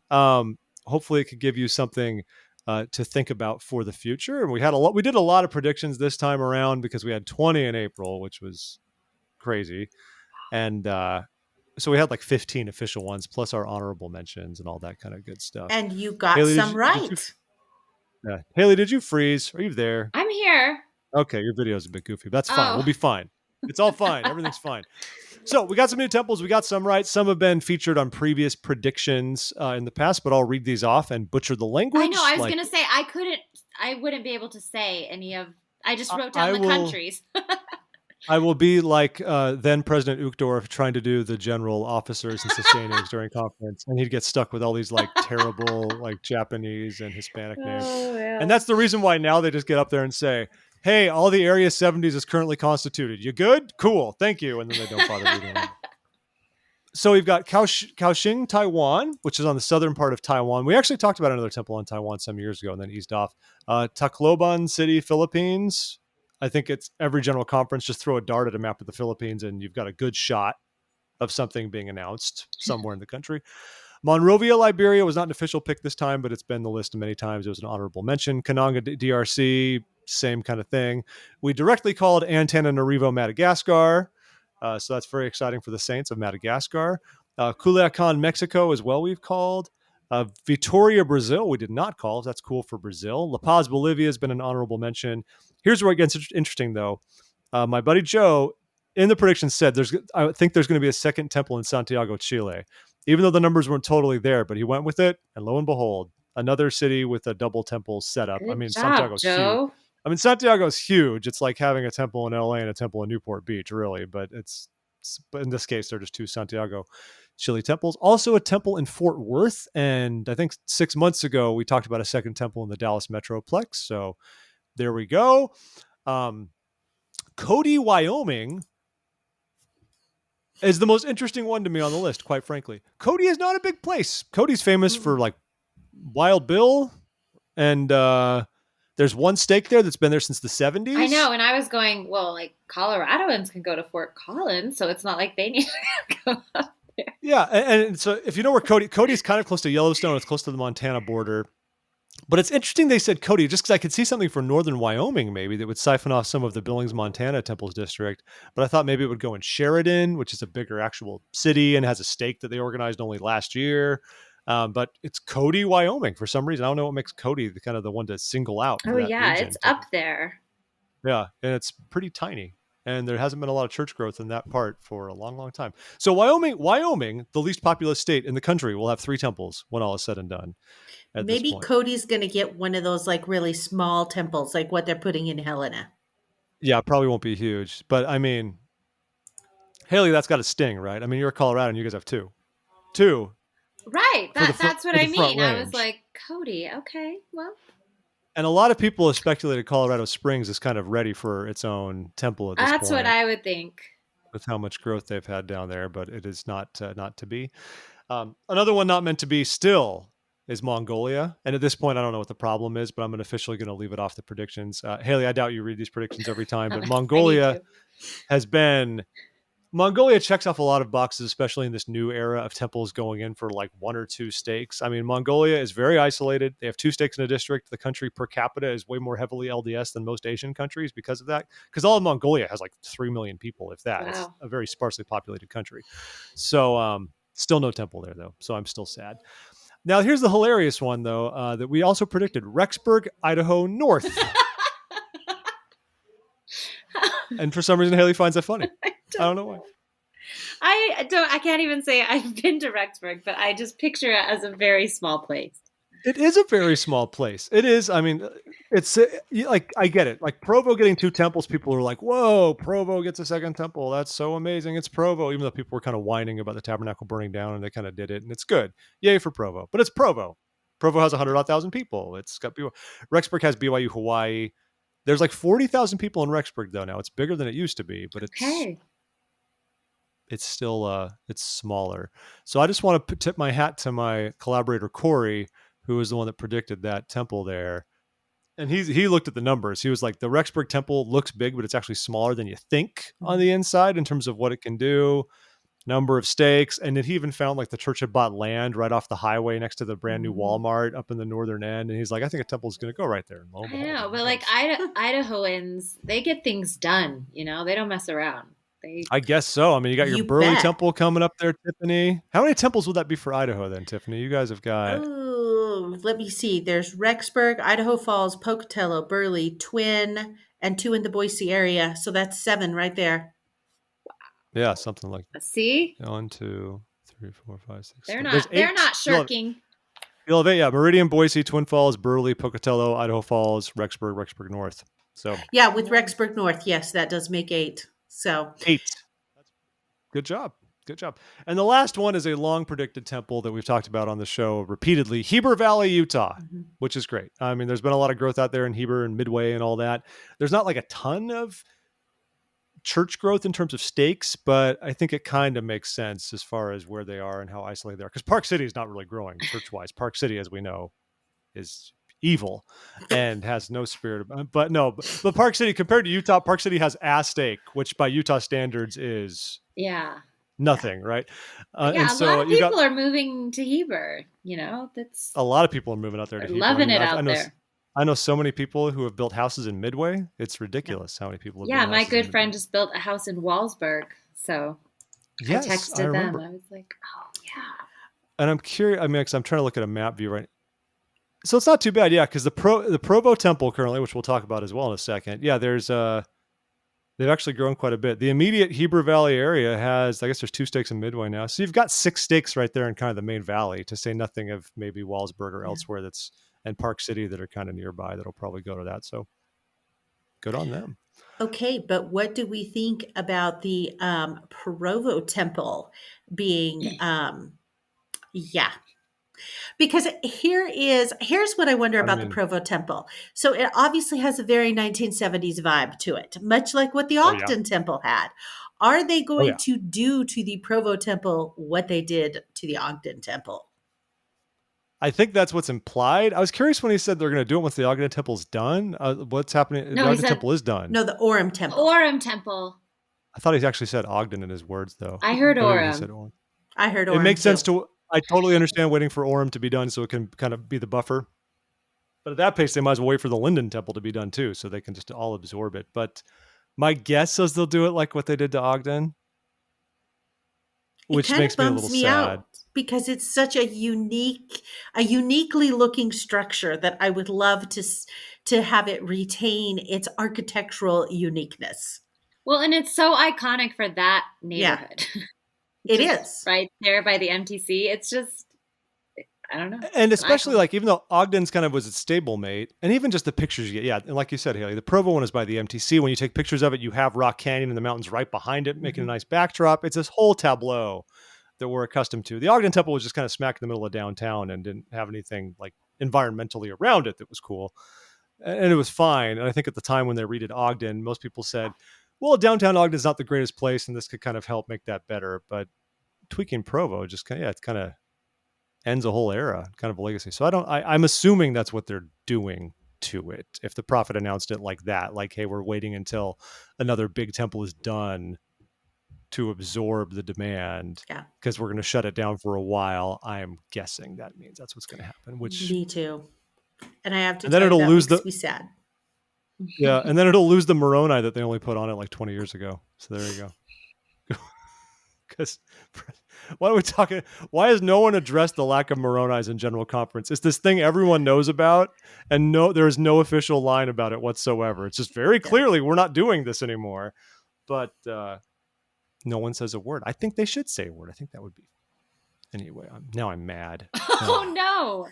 hopefully it could give you something to think about for the future. And we did a lot of predictions this time around because we had 20 in April, which was crazy. And so we had like 15 official ones, plus our honorable mentions and all that kind of good stuff. And you got Hailey, some right. Yeah. Hailey, did you freeze? Are you there? I'm here. Okay, your video's a bit goofy. That's fine. We'll be fine. It's all fine. Everything's fine. So we got some new temples. We got some right. Some have been featured on previous predictions in the past, but I'll read these off and butcher the language. I know. I was going to say, I wouldn't be able to say any of, I just wrote down the countries. I will be like then President Uchtdorf trying to do the general officers and sustainings during conference, and he'd get stuck with all these like terrible like Japanese and Hispanic names. Yeah. And that's the reason why now they just get up there and say, hey, all the Area 70s is currently constituted. You good? Cool. Thank you. And then they don't bother reading it. So we've got Kaohsiung, Taiwan, which is on the southern part of Taiwan. We actually talked about another temple in Taiwan some years ago and then eased off. Tacloban City, Philippines. I think it's every general conference, just throw a dart at a map of the Philippines and you've got a good shot of something being announced somewhere in the country. Monrovia, Liberia was not an official pick this time, but it's been the list many times. It was an honorable mention. Kananga, DRC, same kind of thing. We directly called Antananarivo, Madagascar. So that's very exciting for the Saints of Madagascar. Culiacan, Mexico as well we've called. Vitoria, Brazil, we did not call. That's cool for Brazil. La Paz, Bolivia has been an honorable mention. Here's where it gets interesting, though. My buddy Joe, in the prediction, said I think there's going to be a second temple in Santiago, Chile, even though the numbers weren't totally there. But he went with it, and lo and behold, another city with a double temple setup. Good job, Santiago's Joe. Huge. I mean, Santiago's huge. It's like having a temple in LA and a temple in Newport Beach, really. But in this case, they're just two Santiago Chile temples. Also a temple in Fort Worth. And I think 6 months ago, we talked about a second temple in the Dallas Metroplex. So there we go. Cody, Wyoming is the most interesting one to me on the list, quite frankly. Cody is not a big place. Cody's famous for like Wild Bill. And there's one stake there that's been there since the 70s. I know. And I was going, well, like Coloradoans can go to Fort Collins. So it's not like they need to go up there. Yeah. And so if you know where Cody's kind of close to Yellowstone. It's close to the Montana border. But it's interesting they said Cody, just because I could see something for northern Wyoming maybe that would siphon off some of the Billings, Montana Temples District. But I thought maybe it would go in Sheridan, which is a bigger actual city and has a stake that they organized only last year. But it's Cody, Wyoming for some reason. I don't know what makes Cody the one to single out. Oh, yeah. Region. It's up there. Yeah. And it's pretty tiny. And there hasn't been a lot of church growth in that part for a long, long time. So Wyoming, the least populous state in the country, will have 3 temples when all is said and done. Maybe Cody's going to get one of those like really small temples, like what they're putting in Helena. Yeah, probably won't be huge. But I mean, Hailey, that's got a sting, right? I mean, you're a Colorado and you guys have 2. 2. Right. That's what I mean. I was like, Cody, okay, well. And a lot of people have speculated Colorado Springs is kind of ready for its own temple at this point. That's what I would think. With how much growth they've had down there, but it is not to be. Another one not meant to be still is Mongolia. And at this point, I don't know what the problem is, but I'm officially going to leave it off the predictions. Hailey, I doubt you read these predictions every time, but Mongolia has been Mongolia checks off a lot of boxes, especially in this new era of temples going in for like 1 or 2 stakes. I mean, Mongolia is very isolated. They have 2 stakes in a district. The country per capita is way more heavily LDS than most Asian countries because of that. Because all of Mongolia has like 3 million people, if that. Wow. It's a very sparsely populated country. So still no temple there, though. So I'm still sad. Now, here's the hilarious one, though, that we also predicted. Rexburg, Idaho North. And for some reason, Hailey finds that funny. I don't know why. I can't even say I've been to Rexburg, but I just picture it as a very small place. It is a very small place. It is. I mean, it's like, I get it. Like Provo getting 2 temples, people are like, whoa, Provo gets a 2nd temple. That's so amazing. It's Provo, even though people were kind of whining about the tabernacle burning down and they kind of did it. And it's good. Yay for Provo. But it's Provo. Provo has 100,000 people. It's got BYU. Rexburg has BYU Hawaii. There's like 40,000 people in Rexburg, though, now. It's bigger than it used to be, but it's still it's smaller. So I just want to tip my hat to my collaborator, Corey, who was the one that predicted that temple there. And he looked at the numbers. He was like, the Rexburg temple looks big, but it's actually smaller than you think on the inside in terms of what it can do, number of stakes. And then he even found like the church had bought land right off the highway next to the brand new Walmart up in the northern end. And he's like, I think a temple is going to go right there. I know, but like Idahoans, they get things done. You know, they don't mess around. I guess so. I mean, you got your Burley Temple coming up there, Tiffany. How many temples would that be for Idaho then, Tiffany? You guys have got... Oh, let me see. There's Rexburg, Idaho Falls, Pocatello, Burley, Twin, and 2 in the Boise area. So that's 7 right there. Yeah, something like that. See? 1, 2, 3, 4, 5, 6. They're not shirking. You'll have 8, yeah. Meridian, Boise, Twin Falls, Burley, Pocatello, Idaho Falls, Rexburg North. So yeah, with Rexburg North, yes, that does make 8. So 8. Good job. And the last one is a long predicted temple that we've talked about on the show repeatedly, Heber Valley, Utah, which is great. I mean, there's been a lot of growth out there in Heber and Midway and all that. There's not like a ton of church growth in terms of stakes, but I think it kind of makes sense as far as where they are and how isolated they are. Because Park City is not really growing church-wise. Park City, as we know, is evil and has no spirit. But Park City, compared to Utah, Park City has a stake, which by Utah standards is nothing, right? And so a lot of people are moving to Heber. You know, that's a lot of people are moving out there. Loving it out there. I know so many people who have built houses in Midway. It's ridiculous how many people have built my good friend just built a house in Walsburg. So yes, I texted them. I was like, oh, yeah. And I'm curious. I mean, because I'm trying to look at a map view right. So it's not too bad, yeah, because the Provo Temple currently, which we'll talk about as well in a second, yeah, there's they've actually grown quite a bit. The immediate Heber Valley area has, I guess there's 2 stakes in Midway now. So you've got 6 stakes right there in kind of the main valley, to say nothing of maybe Walsburg or elsewhere and Park City that are kind of nearby that'll probably go to that. So good on them. Okay, but what do we think about the Provo Temple being, because here's what I wonder about the Provo Temple. So it obviously has a very 1970s vibe to it, much like what the Ogden Temple had. Are they going to do to the Provo Temple what they did to the Ogden Temple? I think that's what's implied. I was curious when he said they're going to do it once the Ogden Temple's done. What's happening? The Ogden Temple is done. No, the Orem Temple. I thought he actually said Ogden in his words, though. I heard Orem. I heard Orem. It makes sense to... I totally understand waiting for Orem to be done so it can kind of be the buffer. But at that pace, they might as well wait for the Linden Temple to be done too, so they can just all absorb it. But my guess is they'll do it like what they did to Ogden, which makes me a little sad. Out because it's such a uniquely looking structure that I would love to have it retain its architectural uniqueness. Well, and it's so iconic for that neighborhood. Yeah. It is. Right there by the MTC. It's just, I don't know. And especially like, even though Ogden's kind of was its stablemate, and even just the pictures you get, yeah, and like you said, Hailey, the Provo one is by the MTC. When you take pictures of it, you have Rock Canyon and the mountains right behind it, making a nice backdrop. It's this whole tableau that we're accustomed to. The Ogden Temple was just kind of smack in the middle of downtown and didn't have anything like environmentally around it that was cool. And it was fine. And I think at the time when they redid Ogden, most people said, well, downtown Ogden is not the greatest place, and this could kind of help make that better. But tweaking Provo just kind of, it kind of ends a whole era, kind of a legacy. So I'm assuming that's what they're doing to it. If the prophet announced it like that, like, hey, we're waiting until another big temple is done to absorb the demand because we're going to shut it down for a while. I'm guessing that means that's what's going to happen. Which me too. And I have to. And then it'll lose makes me sad. Yeah, and then it'll lose the Moroni that they only put on it like 20 years ago. So there you go. Because why has no one addressed the lack of Moronis in General Conference? It's this thing everyone knows about, and there's no official line about it whatsoever. It's just very clearly we're not doing this anymore. But no one says a word. I think they should say a word. I think that would be... Anyway, now I'm mad. Oh, no.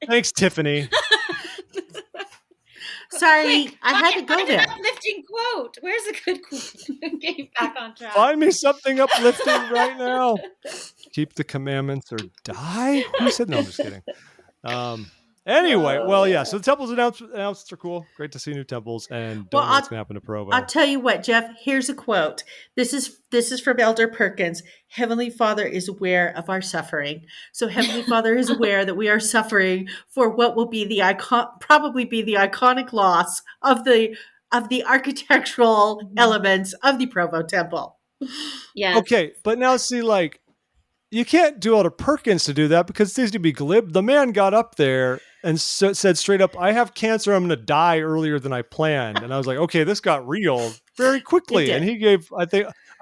Thanks, Tiffany. Sorry, I had to go there. An uplifting quote. Where's a good quote? Getting back on track. Find me something uplifting right now. Keep the commandments or die? Who said no? I'm just kidding. Anyway, well, yeah. So the temples announcements are cool. Great to see new temples, and don't know what's going to happen to Provo. I'll tell you what, Geoff. Here's a quote. This is from Elder Perkins. Heavenly Father is aware of our suffering. So Heavenly Father is aware that we are suffering for what will be probably be the iconic loss of the architectural elements of the Provo Temple. Yeah. Okay, but now see, like, you can't do Elder Perkins to do that because it seems to be glib. The man got up there and said straight up, "I have cancer. I'm going to die earlier than I planned." And I was like, okay, this got real very quickly. And I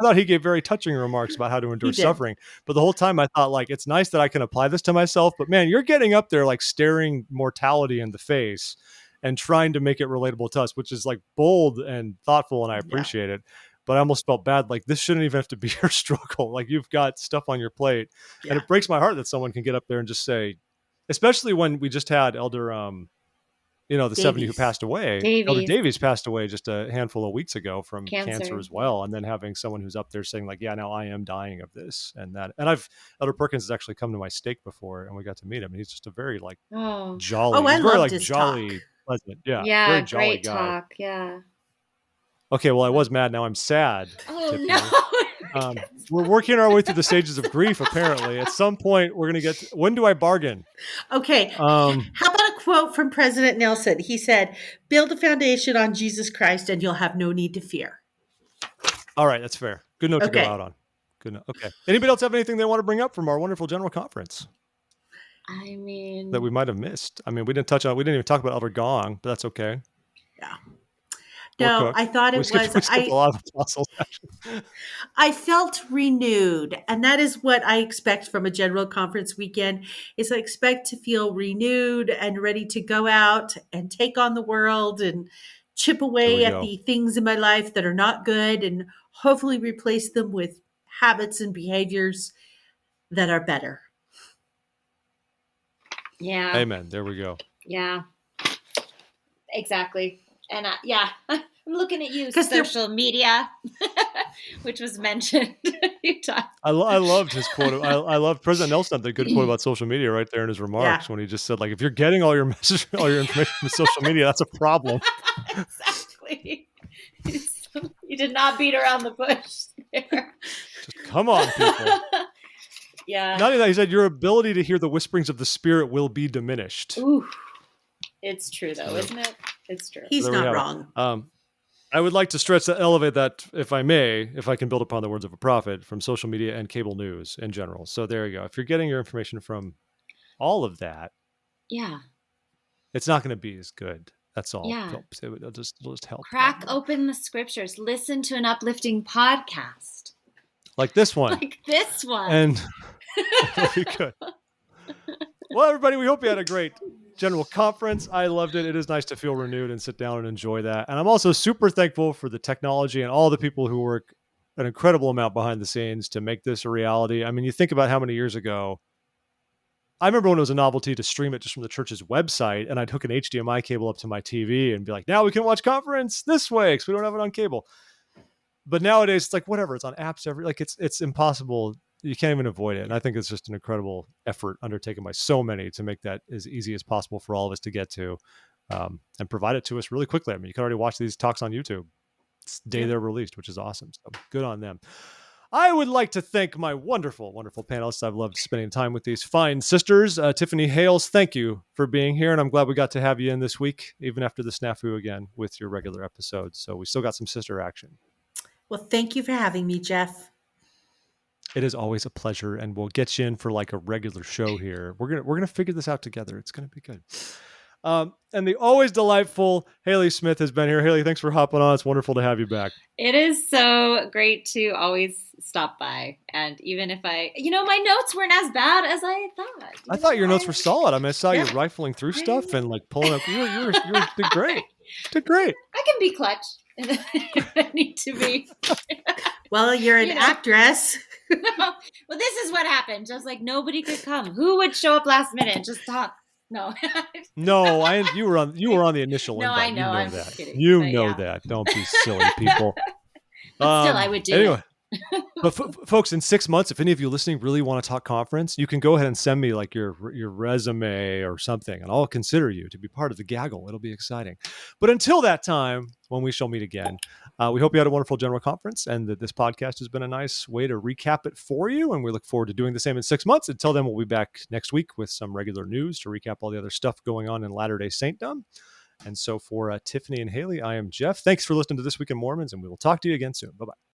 thought he gave very touching remarks about how to endure suffering. But the whole time I thought, like, it's nice that I can apply this to myself. But man, you're getting up there, like, staring mortality in the face and trying to make it relatable to us, which is like bold and thoughtful. And I appreciate it. But I almost felt bad. Like, this shouldn't even have to be your struggle. Like, you've got stuff on your plate. And it breaks my heart that someone can get up there and just say, especially when we just had Elder, the Davies. 70 who passed away. Elder Davies passed away just a handful of weeks ago from cancer as well. And then having someone who's up there saying, like, yeah, now I am dying of this and that. And Elder Perkins has actually come to my stake before, and we got to meet him. And he's just a very, like, jolly. Oh, I he's very, loved like, his jolly, talk. pleasant. Yeah. Yeah, very jolly great guy. talk. Yeah. Okay, well, I was mad. Now I'm sad. Oh, Tiffany. no. We're working our way through the stages of grief, apparently. At some point, we're going to get... When do I bargain? Okay. How about a quote from President Nelson? He said, "Build a foundation on Jesus Christ and you'll have no need to fear." All right, that's fair. Good note to go out on. Good note. Okay. Anybody else have anything they want to bring up from our wonderful General Conference? I mean... That we might have missed. I mean, we didn't even talk about Elder Gong, but that's okay. Yeah. No, I thought we skipped a lot of apostles. I felt renewed, and that is what I expect from a General Conference weekend. Is I expect to feel renewed and ready to go out and take on the world and chip away at the things in my life that are not good, and hopefully replace them with habits and behaviors that are better. Yeah. Amen. There we go. Yeah. Exactly. And I'm looking at you, social media, which was mentioned. I loved his quote. I loved President Nelson had the good quote about social media right there in his remarks when he just said, like, if you're getting all your information from social media, that's a problem. Exactly. You did not beat around the bush there. Just come on, people. Yeah. Not only that, he said your ability to hear the whisperings of the Spirit will be diminished. Ooh. It's true, though, isn't it? It's true. He's not wrong. I would like to elevate that, if I may, if I can build upon the words of a prophet, from social media and cable news in general. So there you go. If you're getting your information from all of that, it's not going to be as good. That's all. Yeah. It'll just help. Crack open the scriptures. Listen to an uplifting podcast. Like this one. And very good. Well, everybody, we hope you had a great General Conference. I loved it. It is nice to feel renewed and sit down and enjoy that. And I'm also super thankful for the technology and all the people who work an incredible amount behind the scenes to make this a reality. I mean, you think about how many years ago, I remember when it was a novelty to stream it just from the church's website, and I'd hook an HDMI cable up to my TV and be like, now we can watch conference this way because we don't have it on cable. But nowadays, it's like, whatever, it's on apps it's impossible. You can't even avoid it. And I think it's just an incredible effort undertaken by so many to make that as easy as possible for all of us to get to, and provide it to us really quickly. I mean, you can already watch these talks on YouTube the day they're released, which is awesome. So good on them. I would like to thank my wonderful, wonderful panelists. I've loved spending time with these fine sisters. Tiffany, Hales, thank you for being here. And I'm glad we got to have you in this week, even after the snafu again with your regular episodes. So we still got some sister action. Well, thank you for having me, Geoff. It is always a pleasure, and we'll get you in for like a regular show here. We're gonna figure this out together. It's gonna be good. And the always delightful Hailey Smith has been here. Hailey, thanks for hopping on. It's wonderful to have you back. It is so great to always stop by. And even if my notes weren't as bad as I thought. I thought your notes were solid. I mean, I saw you rifling through stuff and like pulling up. You did great. Did great. I can be clutch if I need to be. Well, you're an actress. Well, this is what happened. Just like nobody could come. Who would show up last minute and just talk? No. No, you were on the initial invite. I know. You I'm that. kidding. You know that. Don't be silly, people. But still, I would do anyway. it. But folks, in 6 months, if any of you listening really want to talk conference, you can go ahead and send me like your resume or something, and I'll consider you to be part of the gaggle. It'll be exciting. But until that time, when we shall meet again, we hope you had a wonderful general conference and that this podcast has been a nice way to recap it for you. And we look forward to doing the same in 6 months. Until then, we'll be back next week with some regular news to recap all the other stuff going on in Latter-day Saintdom. And so for Tiffany and Hailey, I am Geoff. Thanks for listening to This Week in Mormons, and we will talk to you again soon. Bye-bye.